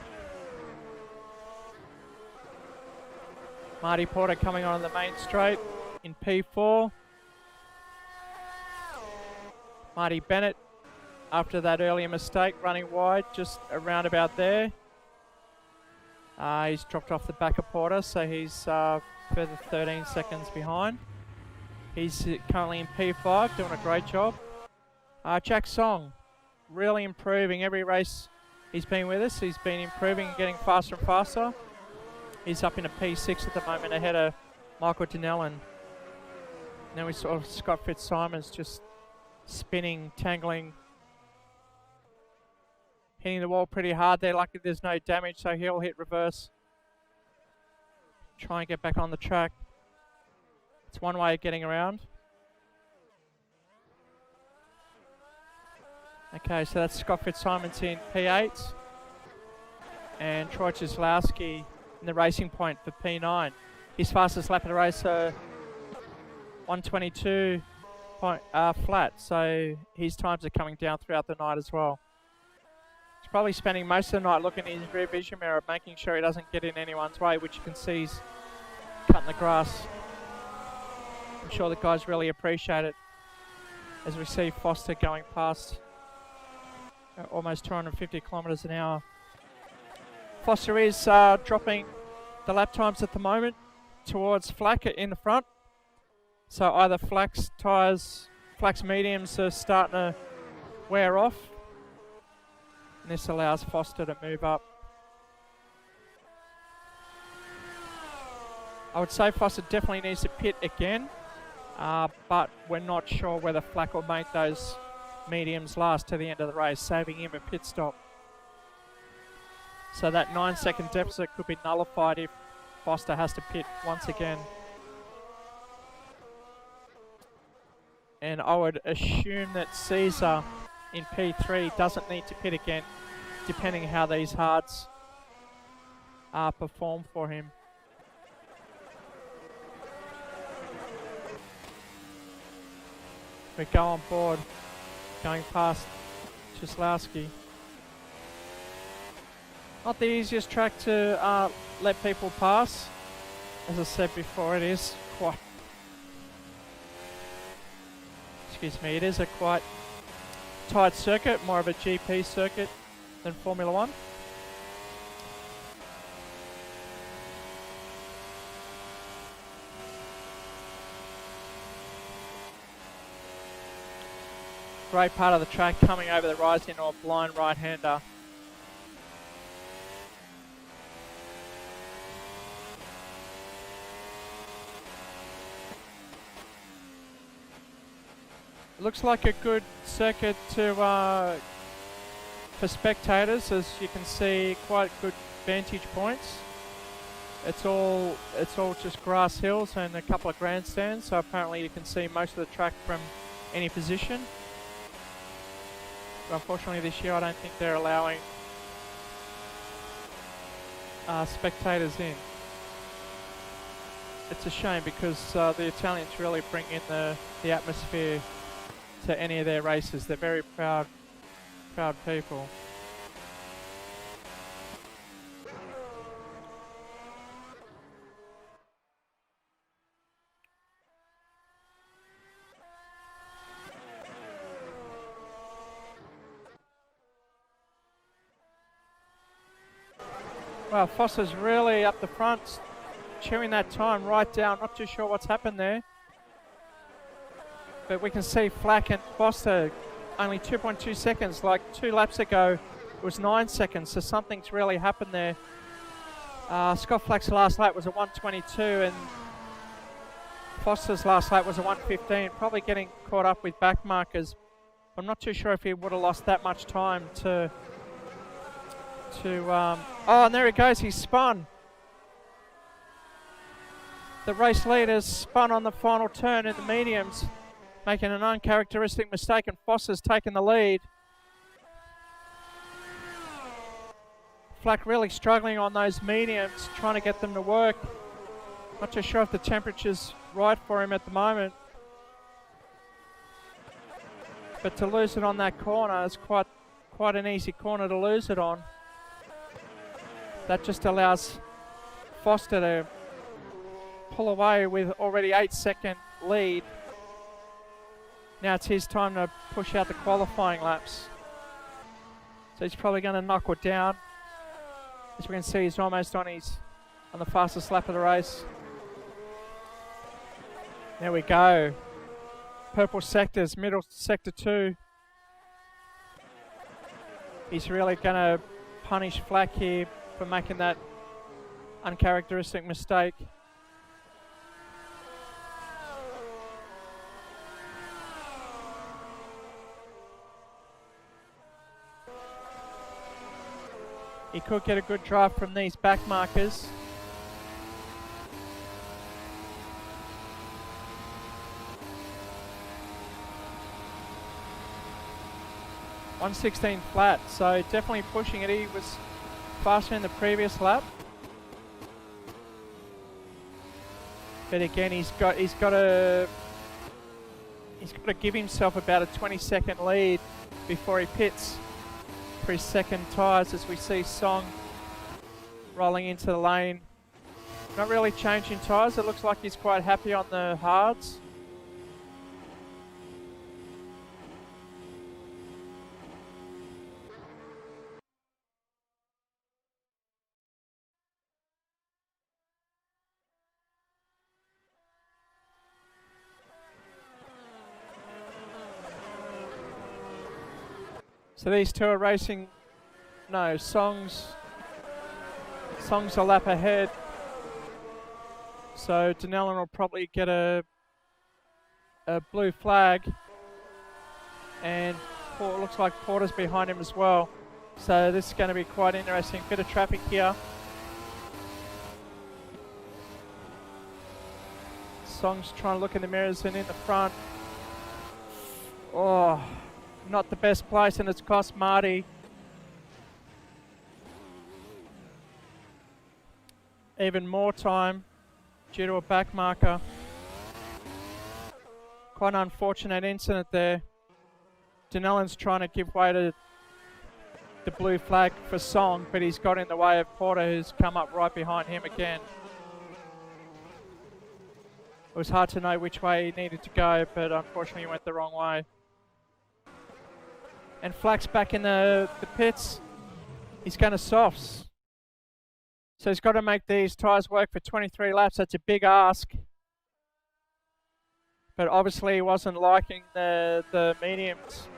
A: Marty Porter coming on the main straight in P4. Marty Bennett, after that earlier mistake, running wide just around about there. He's dropped off the back of Porter, so he's further 13 seconds behind. He's currently in P5, doing a great job. Jack Song, really improving every race he's been with us. He's been improving and getting faster and faster. He's up in a P6 at the moment, ahead of Michael Dinellen. Now we saw Scott Fitzsimons just spinning, tangling, hitting the wall pretty hard there. Luckily there's no damage, so he'll hit reverse. Try and get back on the track. It's one way of getting around. Okay, so that's Scott Fitzsimons in P8. and Troy Ceslowski in the racing point for P9. His fastest lap of the race, 1:22 flat, so his times are coming down throughout the night as well. He's probably spending most of the night looking in his rear vision mirror, making sure he doesn't get in anyone's way, which you can see he's cutting the grass. I'm sure the guys really appreciate it as we see Foster going past almost 250 kilometres an hour. Foster is dropping the lap times at the moment towards Flack in the front. So either Flack's tyres, Flack's mediums are starting to wear off. And this allows Foster to move up. I would say Foster definitely needs to pit again. But we're not sure whether Flack will make those mediums last to the end of the race, saving him a pit stop. So that 9-second deficit could be nullified if Foster has to pit once again. And I would assume that Caesar in P3 doesn't need to pit again, depending how these hards perform for him. We go on board, going past Ceslowski. Not the easiest track to let people pass. As I said before, it is quite... Excuse me, it is a quite tight circuit, more of a GP circuit than Formula 1. Great part of the track coming over the rise into a blind right-hander. It looks like a good circuit to for spectators, as you can see, quite good vantage points. It's all just grass hills and a couple of grandstands, so apparently you can see most of the track from any position. But unfortunately this year I don't think they're allowing spectators in. It's a shame because the Italians really bring in the atmosphere to any of their races. They're very proud people. Well, Foster's really up the front, chewing that time right down. Not too sure what's happened there. But we can see Flack and Foster only 2.2 seconds. Like 2 laps ago, it was 9 seconds. So something's really happened there. Scott Flack's last lap was a 1:22 and Foster's last lap was a 1:15. Probably getting caught up with back markers. I'm not too sure if he would have lost that much time to oh, and there he goes, he's spun. The race leaders spun on the final turn in the mediums, making an uncharacteristic mistake, and Foster's taken the lead. Flack really struggling on those mediums, trying to get them to work. Not too sure if the temperature's right for him at the moment. But to lose it on that corner is quite an easy corner to lose it on. That just allows Foster to pull away with already 8-second lead. Now it's his time to push out the qualifying laps. So he's probably going to knuckle down. As we can see, he's almost on the fastest lap of the race. There we go. Purple sectors, middle sector 2. He's really going to punish Flack here for making that uncharacteristic mistake. He could get a good drive from these back markers. $1:16 flat, so definitely pushing it. He was faster in the previous lap. But again, he's got to give himself about a 20-second lead before he pits for his second tyres, as we see Song rolling into the lane. Not really changing tyres. It looks like he's quite happy on the hards. So these two are racing. No, Song's a lap ahead. So Denellen will probably get a blue flag, and it looks like Porter's behind him as well. So this is going to be quite interesting. Bit of traffic here. Song's trying to look in the mirrors and in the front. Oh, not the best place, and it's cost Marty even more time due to a back marker. Quite an unfortunate incident there. Denellen's trying to give way to the blue flag for Song, but he's got in the way of Porter, who's come up right behind him again. It was hard to know which way he needed to go, but unfortunately he went the wrong way. And Flack's back in the pits. He's going to softs. So he's got to make these tyres work for 23 laps. That's a big ask. But obviously he wasn't liking the mediums.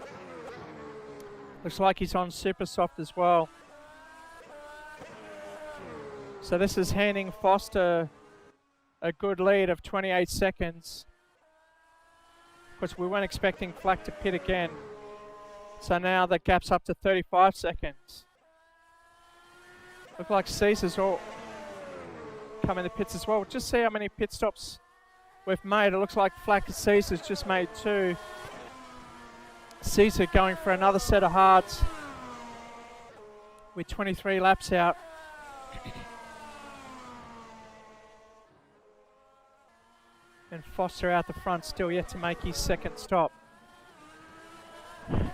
A: Looks like he's on super soft as well. So this is handing Foster a good lead of 28 seconds. Of course, we weren't expecting Flack to pit again. So now the gap's up to 35 seconds. Look like Caesar's all come in the pits as well. We'll just see how many pit stops we've made. It looks like Flack and Caesar's just made 2. Caesar going for another set of hards with 23 laps out. And Foster out the front, still yet to make his second stop.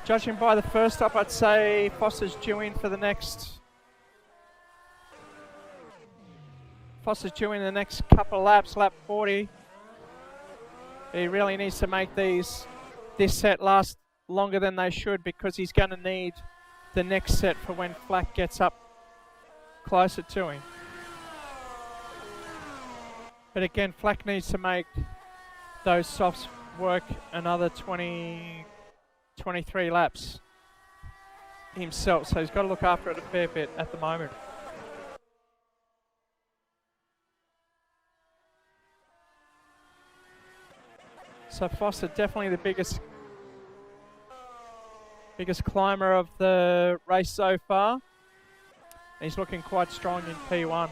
A: Judging by the first stop, I'd say Foster's due in for the next. Foster's due in the next couple of laps, lap 40. He really needs to make this set last longer than they should, because he's going to need the next set for when Flack gets up closer to him. But again, Flack needs to make those softs work another 23 laps himself, so he's got to look after it a fair bit at the moment. So Foster definitely the biggest climber of the race so far. He's looking quite strong in P1.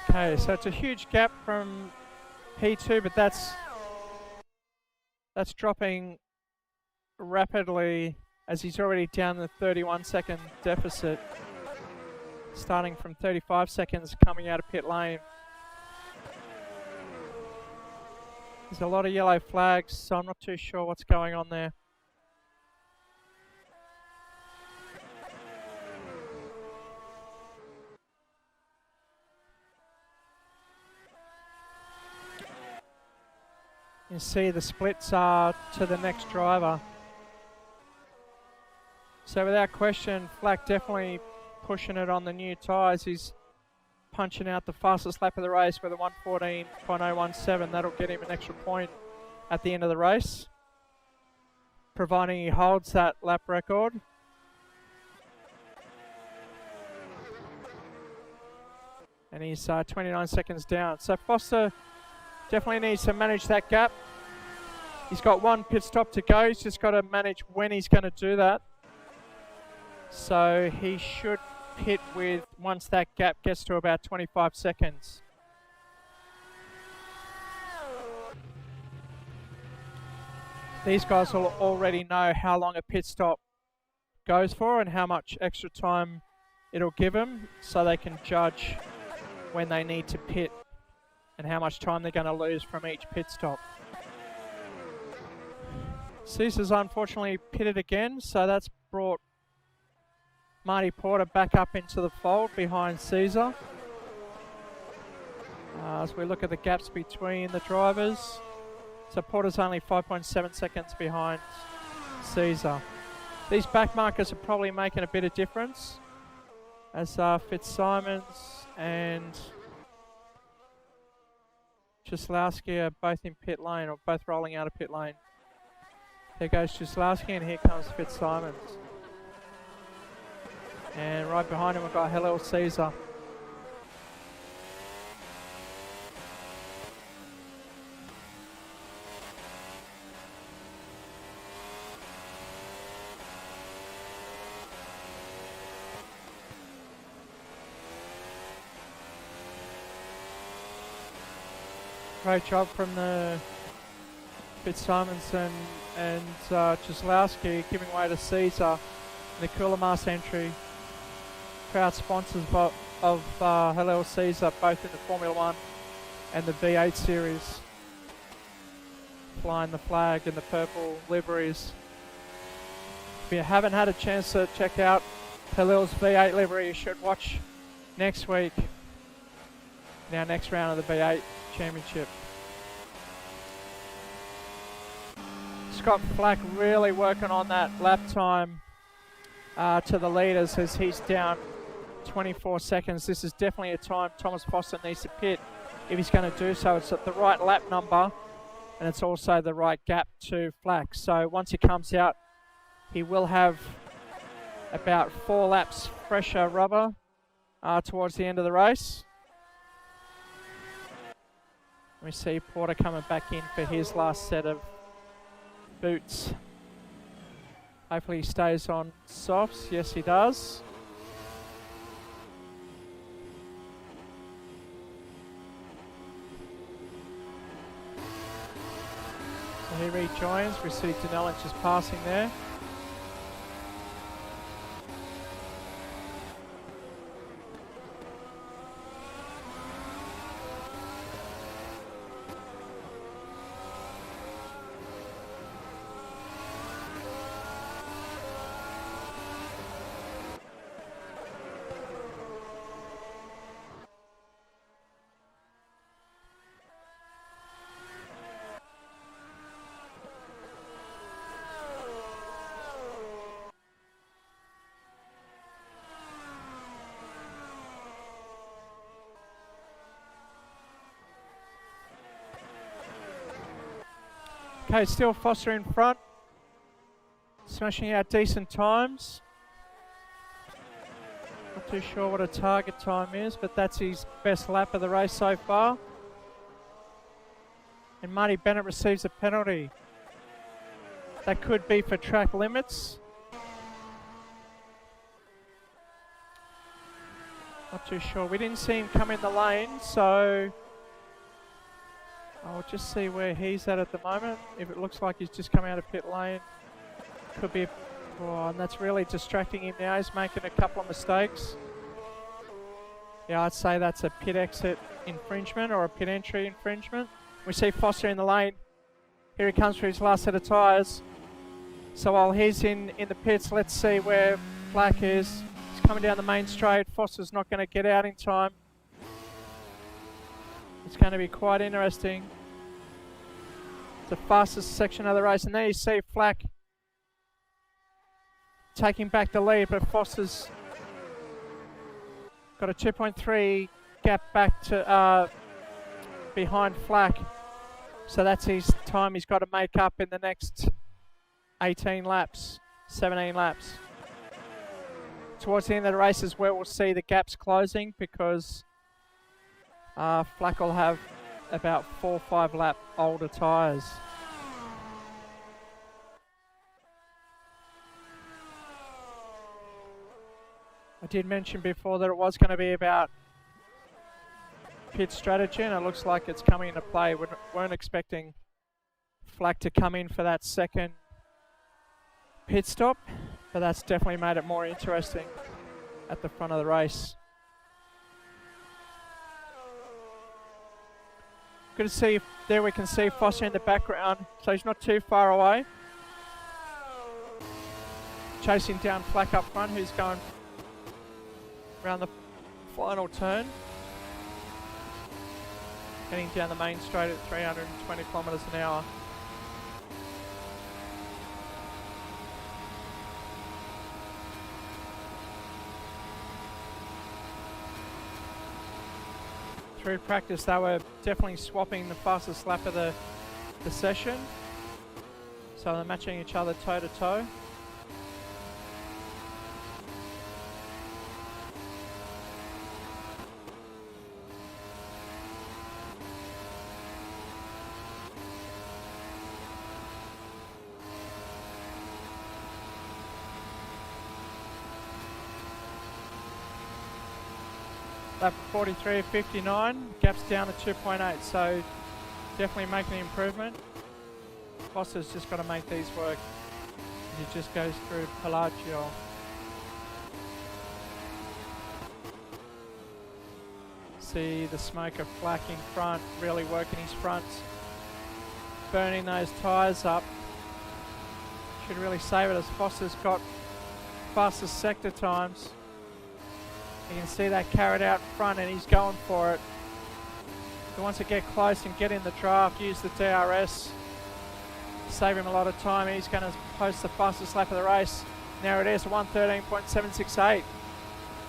A: Okay, so it's a huge gap from P2, but that's dropping rapidly as he's already down the 31-second deficit, starting from 35 seconds coming out of pit lane. There's a lot of yellow flags, so I'm not too sure what's going on there. You see the splits are to the next driver. So without question, Flack definitely pushing it on the new tyres. He's punching out the fastest lap of the race with a 1:14.017. That'll get him an extra point at the end of the race, providing he holds that lap record. And he's 29 seconds down. So Foster definitely needs to manage that gap. He's got one pit stop to go. He's just got to manage when he's going to do that. So he should pit with once that gap gets to about 25 seconds. these guys will already know how long a pit stop goes for and how much extra time it'll give them, so they can judge when they need to pit and how much time they're going to lose from each pit stop. Caesar's unfortunately pitted again, so that's brought Marty Porter back up into the fold behind Caesar. As we look at the gaps between the drivers, so Porter's only 5.7 seconds behind Caesar. These back markers are probably making a bit of difference, as Fitzsimons and Ceslowski are both in pit lane, or both rolling out of pit lane. There goes Ceslowski, and here comes Fitzsimons. And right behind him we've got Hello Caesar. Great job from the Fitzsimons and Ceslowski, giving way to Caesar. The cooler mass entry. Proud sponsors of Hello Caesar, both in the Formula 1 and the V8 series. Flying the flag in the purple liveries. If you haven't had a chance to check out Hello's V8 livery, you should watch next week in our next round of the V8 Championship. Scott Flack really working on that lap time to the leaders, as he's down 24 seconds. This is definitely a time Thomas Foster needs to pit if he's going to do so. It's at the right lap number, and it's also the right gap to Flack. So once he comes out, he will have about 4 laps fresher rubber towards the end of the race. We see Porter coming back in for his last set of boots. Hopefully he stays on softs. Yes, he does. So he rejoins. We see Denellen just passing there. Okay, still Foster in front, smashing out decent times. Not too sure what a target time is, but that's his best lap of the race so far. And Marty Bennett receives a penalty. That could be for track limits. Not too sure. We didn't see him come in the lane, so I'll just see where he's at the moment. If it looks like he's just come out of pit lane, could be, and that's really distracting him now. He's making a couple of mistakes. Yeah, I'd say that's a pit exit infringement or a pit entry infringement. We see Foster in the lane. Here he comes for his last set of tyres. So while he's in the pits, let's see where Flack is. He's coming down the main straight. Foster's not going to get out in time. It's going to be quite interesting. It's the fastest section of the race. And there you see Flack taking back the lead, but Foster's got a 2.3 gap back to behind Flack. So that's his time he's got to make up in the next 18 laps, 17 laps. Towards the end of the race is where we'll see the gaps closing, because Flack will have about 4 or 5 lap older tyres. I did mention before that it was going to be about pit strategy, and it looks like it's coming into play. We weren't expecting Flack to come in for that second pit stop, but that's definitely made it more interesting at the front of the race. Good to see, there we can see Foster in the background, so he's not too far away. Chasing down Flack up front, who's going around the final turn. Heading down the main straight at 320 kilometres an hour. Through practice, they were definitely swapping the fastest lap of the session. So they're matching each other toe to toe. Lap 43.59, gaps down to 2.8, so definitely making an improvement. Foster's just got to make these work. He just goes through Pelagio. See the smoke of Flack in front, really working his fronts, burning those tyres up. Should really save it as Foster's got fastest sector times. You can see that carried out front and he's going for it. He wants to get close and get in the draft, use the DRS, save him a lot of time. He's going to post the fastest lap of the race. There it is, 1:13.768.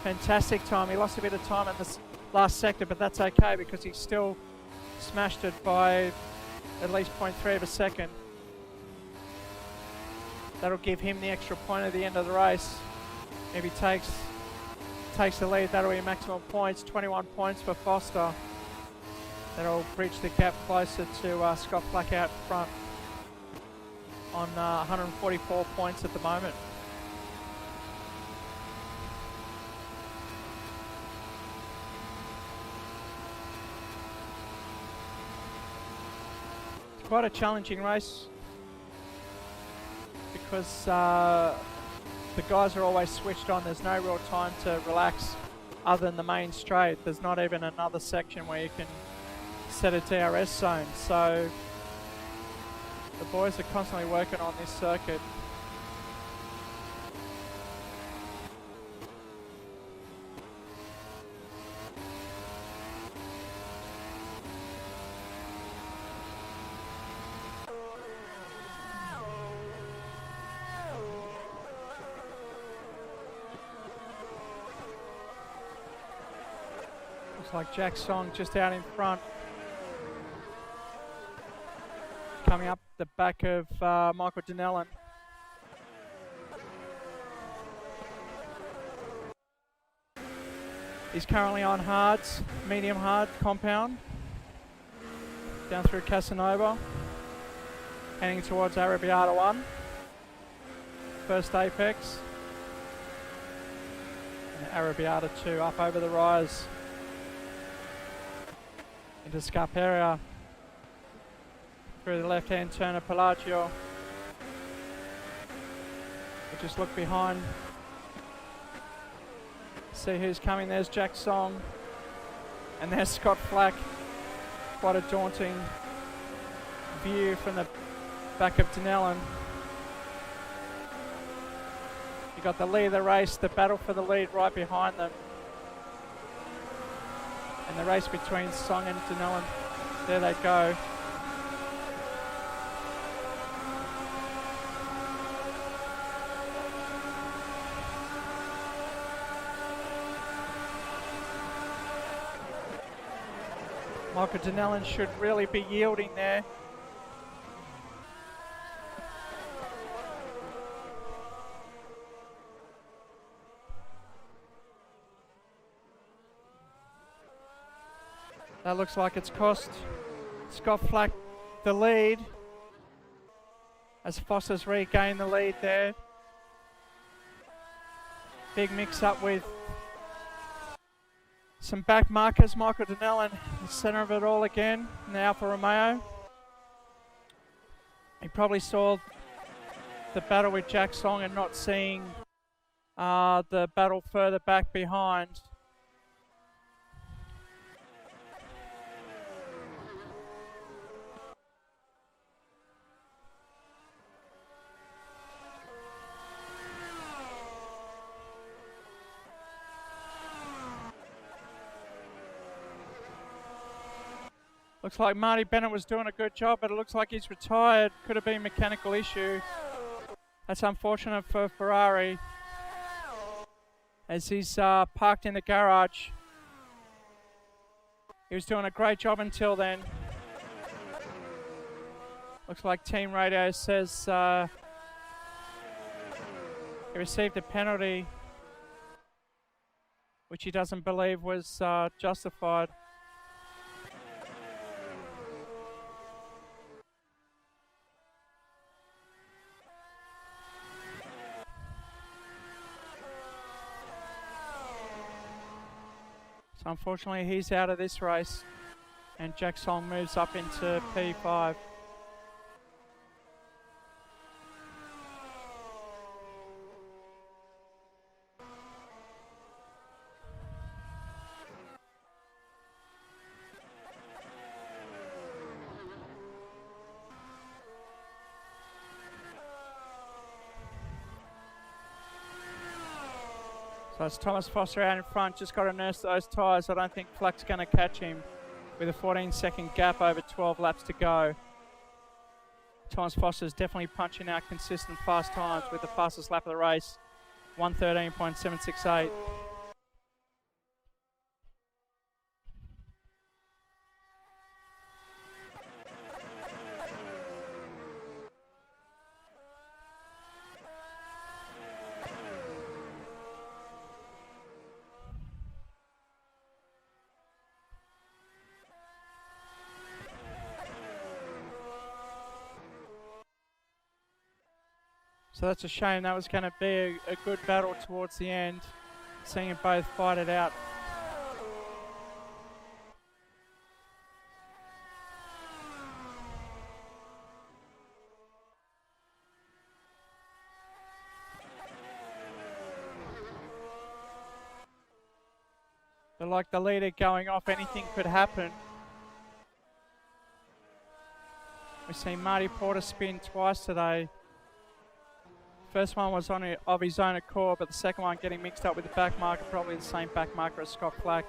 A: Fantastic time. He lost a bit of time in this last sector, but that's okay because he still smashed it by at least 0.3 of a second. That'll give him the extra point at the end of the race. If he takes the lead, that'll be maximum points, 21 points for Foster. That'll bridge the gap closer to Scott Flack out front on 144 points at the moment. It's quite a challenging race because the guys are always switched on. There's no real time to relax other than the main straight. There's not even another section where you can set a DRS zone. So the boys are constantly working on this circuit. Like Jack Song just out in front, coming up the back of Michael Denellen. He's currently on hards, medium hard compound, down through Casanova, heading towards Arrabbiata 1, first apex, and Arrabbiata 2 up over the rise into Scarperia, through the left-hand turn of Pelagio. We just look behind, see who's coming. There's Jack Song, and there's Scott Flack. Quite a daunting view from the back of Denellen. You got the lead of the race, the battle for the lead right behind them. And the race between Song and Denellen, there they go. Michael Denellen should really be yielding there. That looks like it's cost Scott Flack the lead as Foster's regained the lead there. Big mix up with some back markers. Michael Denellen, the centre of it all again in the Alfa Romeo. He probably saw the battle with Jack Song and not seeing the battle further back behind. Looks like Marty Bennett was doing a good job, but it looks like he's retired. Could have been a mechanical issue. That's unfortunate for Ferrari, as he's parked in the garage. He was doing a great job until then. Looks like team radio says he received a penalty, which he doesn't believe was justified. So unfortunately he's out of this race, and Jack Song moves up into P5. So it's Thomas Foster out in front, just got to nurse those tyres. I don't think Flack's going to catch him with a 14-second gap over 12 laps to go. Thomas Foster's definitely punching out consistent fast times with the fastest lap of the race, 1:13.768. So that's a shame. That was going to be a good battle towards the end, seeing them both fight it out. But like the leader going off, anything could happen. We've seen Marty Porter spin twice today. First one was of his own accord, but the second one getting mixed up with the back marker, probably the same back marker as Scott Flack,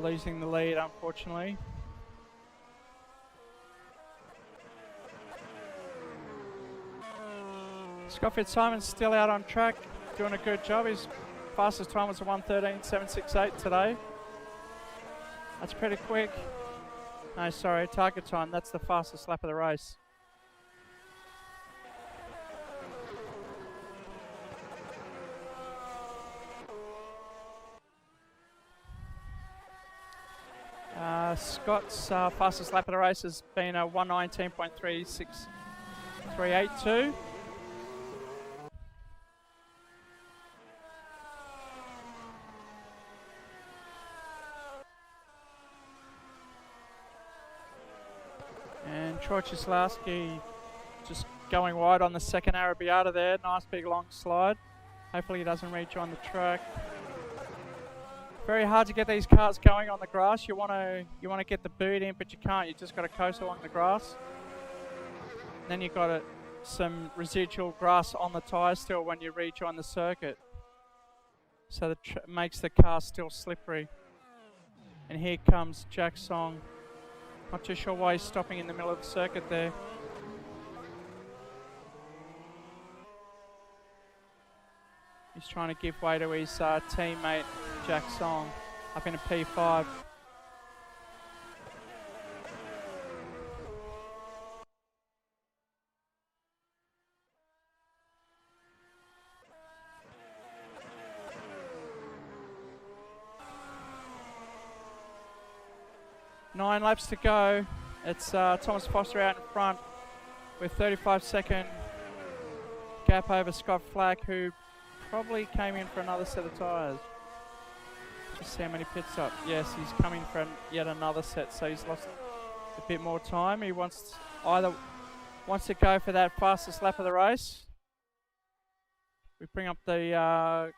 A: losing the lead, unfortunately. Scott Fitzsimon's still out on track, doing a good job. His fastest time was a 1:13.768 today. That's pretty quick. No, sorry, target time. That's the fastest lap of the race. Scott's fastest lap of the race has been a 1:19.36382. And Troy Ceslowski just going wide on the second Arabiata there. Nice big long slide. Hopefully he doesn't rejoin the track. Very hard to get these cars going on the grass. You want to get the boot in, but you can't. You just got to coast along the grass. And then you've got some residual grass on the tyres still when you rejoin the circuit. So that makes the car still slippery. And here comes Jack Song. Not too sure why he's stopping in the middle of the circuit there. He's trying to give way to his teammate, Jack Song, up in a P5. Nine laps to go. It's Thomas Foster out in front with 35-second gap over Scott Flack, who probably came in for another set of tyres. Just see how many pit stops. Yes, he's coming for yet another set, so he's lost a bit more time. He wants either wants to go for that fastest lap of the race. We bring up the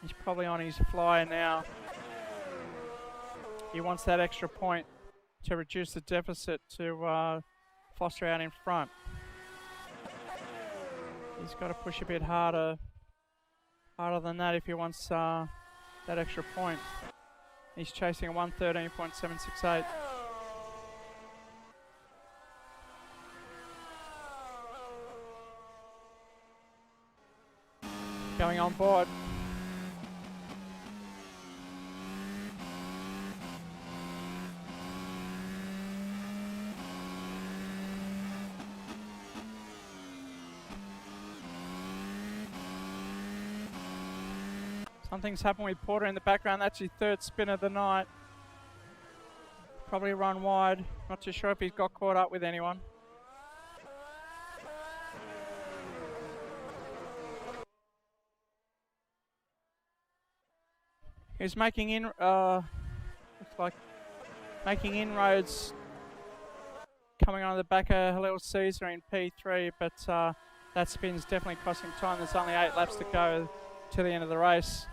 A: he's probably on his flyer now. He wants that extra point to reduce the deficit to Foster out in front. He's got to push a bit harder than that if he wants that extra point. He's chasing a 1:13.768. Going on board. Something's happened with Porter in the background. That's his third spin of the night. Probably run wide. Not too sure if he's got caught up with anyone. He's making looks like making inroads coming on the back of Halil Caesar in P3, but that spin's definitely costing time. There's only 8 laps to go to the end of the race.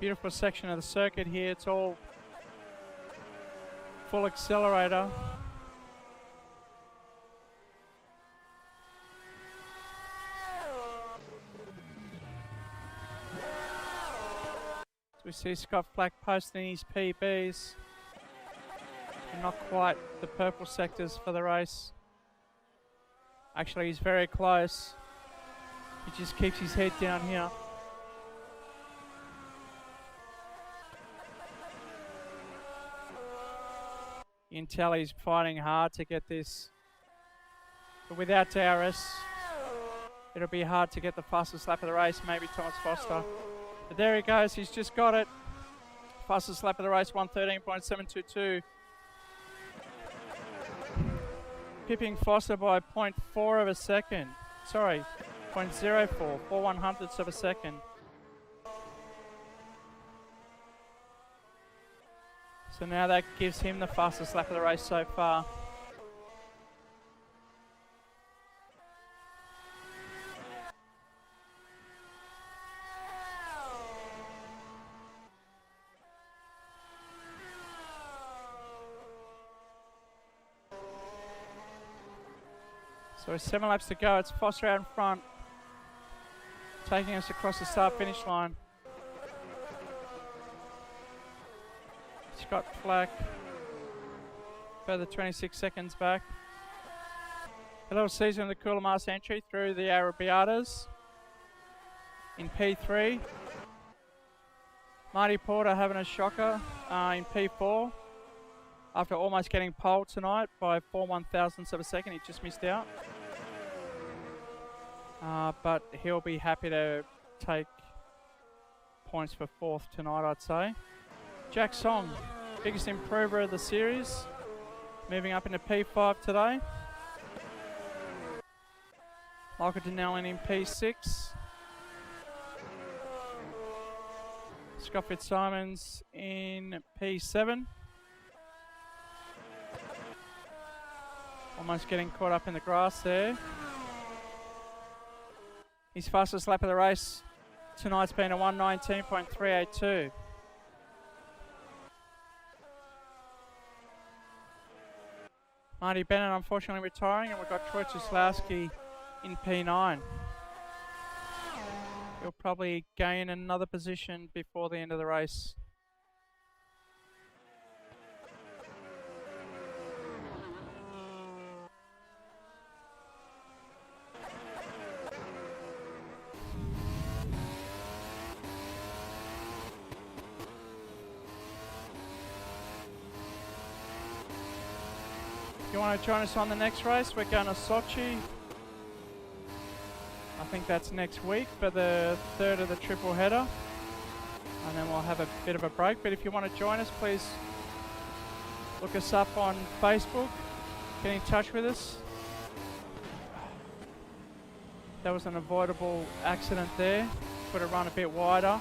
A: Beautiful section of the circuit here. It's all full accelerator. So we see Scott Flack posting his PBs. And not quite the purple sectors for the race. Actually, he's very close. He just keeps his head down here. You can tell he's fighting hard to get this. But without DRS, it'll be hard to get the fastest lap of the race, maybe Thomas Foster. But there he goes, he's just got it. Fastest lap of the race, 1:13.722. Pipping Foster by 0.4 of a second. Sorry, 0.04, 4/100ths of a second. So now that gives him the fastest lap of the race so far. So with 7 laps to go, it's Foster out in front, taking us across the start-finish line. Scott Flack, further 26 seconds back. A little Caesar in the cooler mass entry through the Arabiatas in P3. Marty Porter having a shocker in P4 after almost getting pole tonight by 4/1000ths of a second. He just missed out. But he'll be happy to take points for 4th tonight, I'd say. Jack Song, biggest improver of the series, moving up into P5 today. Michael Donnellan in P6. Scott Fitzsimons in P7. Almost getting caught up in the grass there. His fastest lap of the race tonight's been a 1:19.382. Marty Bennett unfortunately retiring, and we've got Troy Ceslowski in P9. He'll probably gain another position before the end of the race. If you want to join us on the next race, we're going to Sochi. I think that's next week for the 3rd of the triple header. and then we'll have a bit of a break. But if you want to join us, please look us up on Facebook, get in touch with us. That was an avoidable accident there. Could have run a bit wider.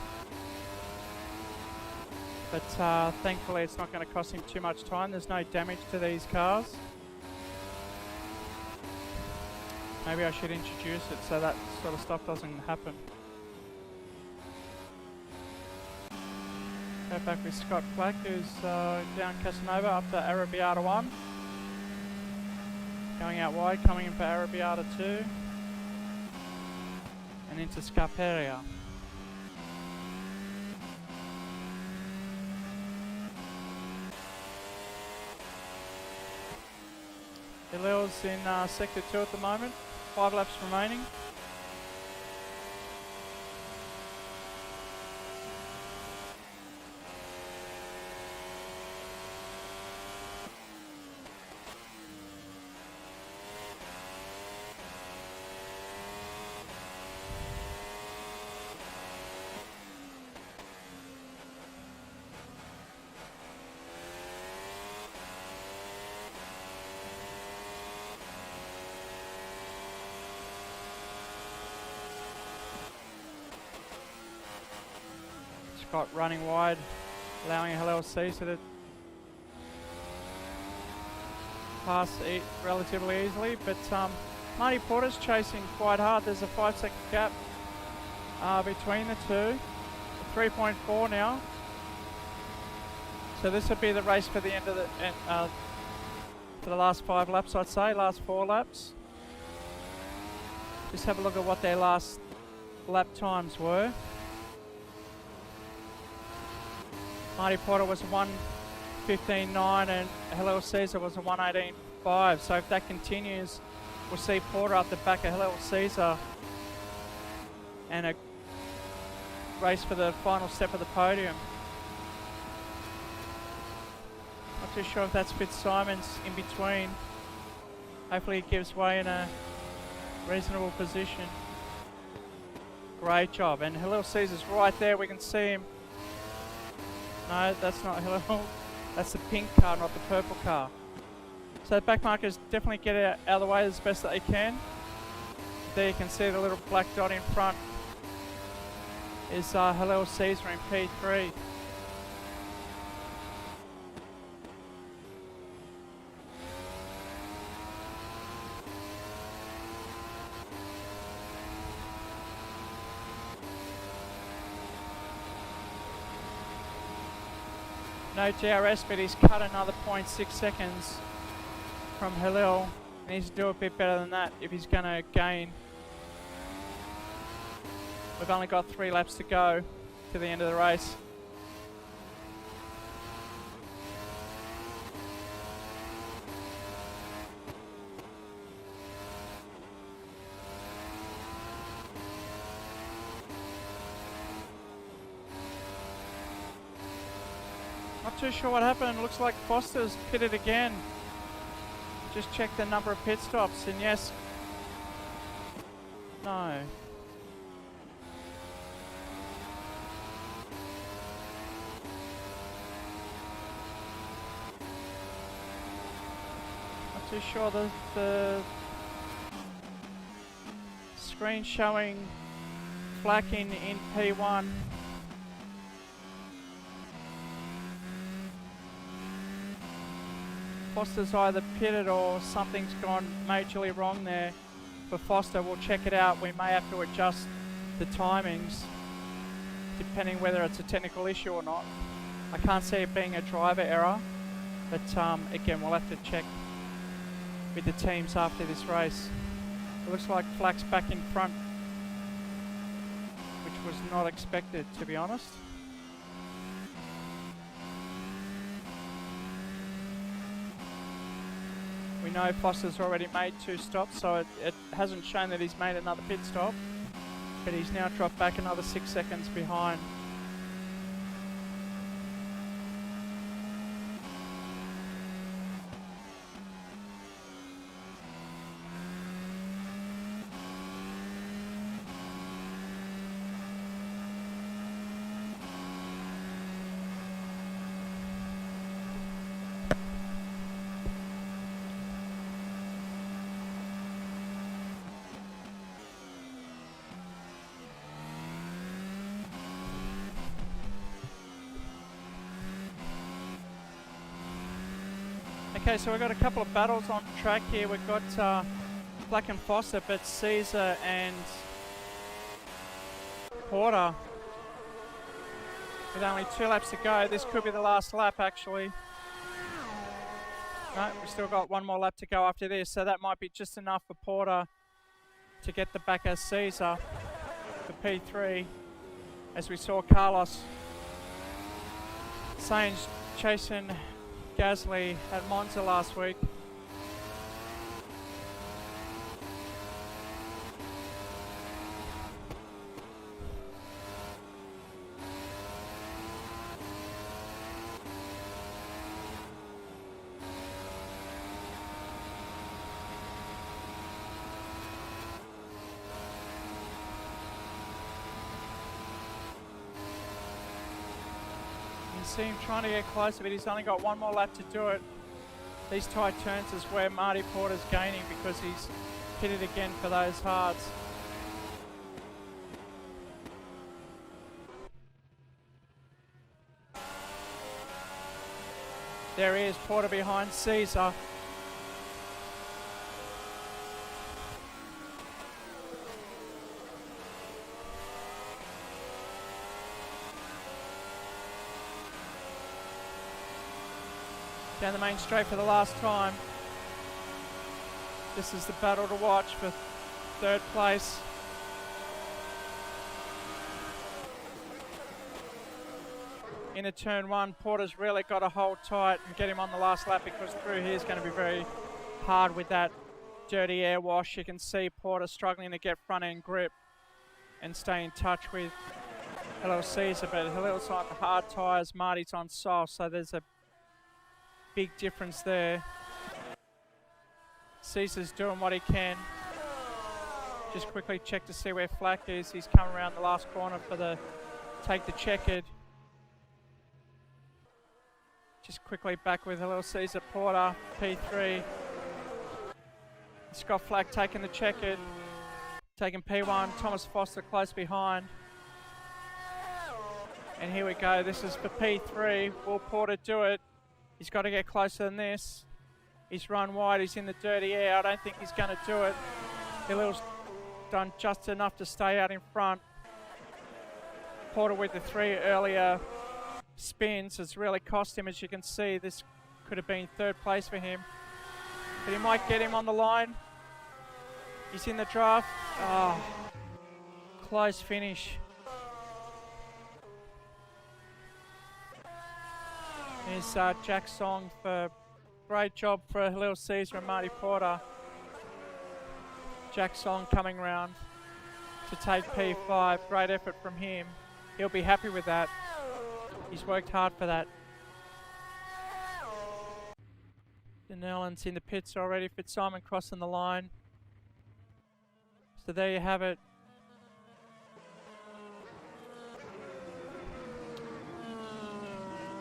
A: But thankfully it's not going to cost him too much time. There's no damage to these cars. Maybe I should introduce it so that sort of stuff doesn't happen. Go back with Scott Black, who's down Casanova up to Arrabbiata 1. Going out wide, coming in for Arrabbiata 2. And into Scarperia. Hillel's in sector 2 at the moment, 5 laps remaining. Scott running wide, allowing Hillel Caesar to pass relatively easily, but Marty Porter's chasing quite hard. There's a 5-second gap between the two, 3.4 now. So this would be the race for the end of the for the last 5 laps, I'd say, last 4 laps. Just have a look at what their last lap times were. Marty Porter was a 1:15.9 and Hillel Caesar was a 1:18.5. So if that continues, we'll see Porter up the back of Hillel Caesar and a race for the final step of the podium. Not too sure if that's Fitzsimons in between. Hopefully he gives way in a reasonable position. Great job. And Hillel Caesar's right there. We can see him. No, that's not Hillel. That's the pink car, not the purple car. So the back markers definitely get out of the way as best that they can. There you can see the little black dot in front is Hillel Caesar in P3. No DRS, but he's cut another 0.6 seconds from Hillel. He needs to do a bit better than that if he's going to gain. We've only got 3 laps to go to the end of the race. Not too sure what happened. Looks like Foster's pitted again. Just check the number of pit stops, and yes. No. Not too sure. The screen showing Flacking in P1. Foster's either pitted or something's gone majorly wrong there for Foster. We'll check it out. We may have to adjust the timings depending whether it's a technical issue or not. I can't see it being a driver error, but again, we'll have to check with the teams after this race. It looks like Flack's back in front, which was not expected, to be honest. We know Foster's already made 2 stops, so it hasn't shown that he's made another pit stop, but he's now dropped back another 6 seconds behind. Okay, so we've got a couple of battles on track here. We've got Black and Foster, but Caesar and Porter with only 2 laps to go. This could be the last lap, actually. No, we've still got 1 more lap to go after this, so that might be just enough for Porter to get the back of Caesar for P3. As we saw Carlos Sainz chasing Gasly at Monza last week. See him trying to get closer, but he's only got 1 more lap to do it. These tight turns is where Marty Porter's gaining because he's hit it again for those hards. There he is, Porter behind Caesar. Down the main straight for the last time. This is the battle to watch for 3rd place. Into turn 1, Porter's really got to hold tight and get him on the last lap because through here is going to be very hard with that dirty air wash. You can see Porter struggling to get front end grip and stay in touch with Hello Caesar, but Halil's on hard tyres, Marty's on soft, so there's a big difference there. Caesar's doing what he can. Just quickly check to see where Flack is. He's come around the last corner for the take the checkered. Just quickly back with a little Caesar Porter, P3. Scott Flack taking the checkered. Taking P1, Thomas Foster close behind. And here we go, this is for P3. Will Porter do it? He's got to get closer than this. He's run wide, he's in the dirty air. I don't think he's going to do it. Halil's done just enough to stay out in front. Porter with the 3 earlier spins has really cost him. As you can see, this could have been 3rd place for him. But he might get him on the line. He's in the draft. Oh, close finish. Here's Jack Song for great job for Halil Caesar and Marty Porter. Jack Song coming round to take P5. Great effort from him. He'll be happy with that. He's worked hard for that. Denellen's in the pits already. Fitzsimon crossing the line. So there you have it.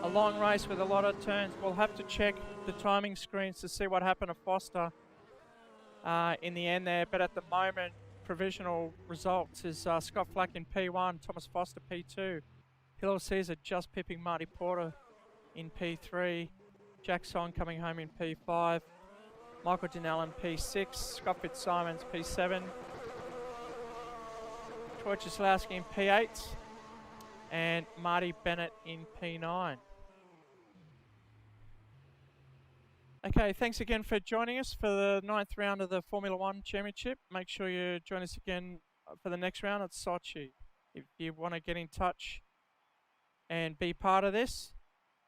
A: A long race with a lot of turns. We'll have to check the timing screens to see what happened to Foster in the end there. But at the moment, provisional results is Scott Flack in P1, Thomas Foster P2. Halil Caesar just pipping Marty Porter in P3. Jack Song coming home in P5. Michael Denellen P6. Scott Fitzsimons P7. Troy Ceslowski in P8. And Marty Bennett in P9. Okay, thanks again for joining us for the 9th round of the Formula 1 Championship. Make sure you join us again for the next round at Sochi. If you want to get in touch and be part of this,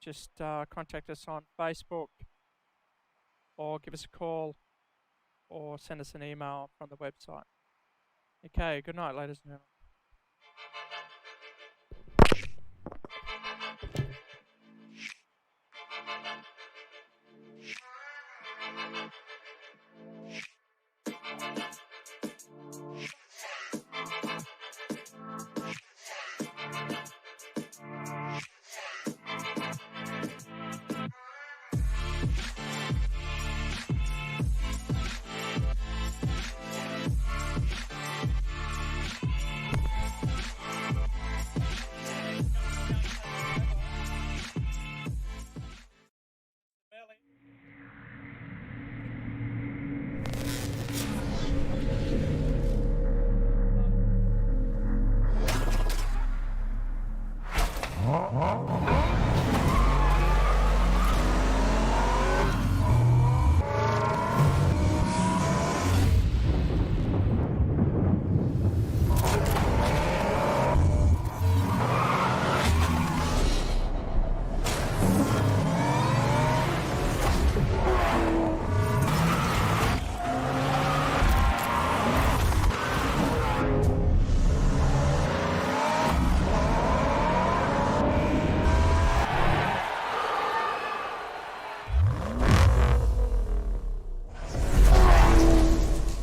A: just contact us on Facebook or give us a call or send us an email from the website. Okay, good night, ladies and gentlemen.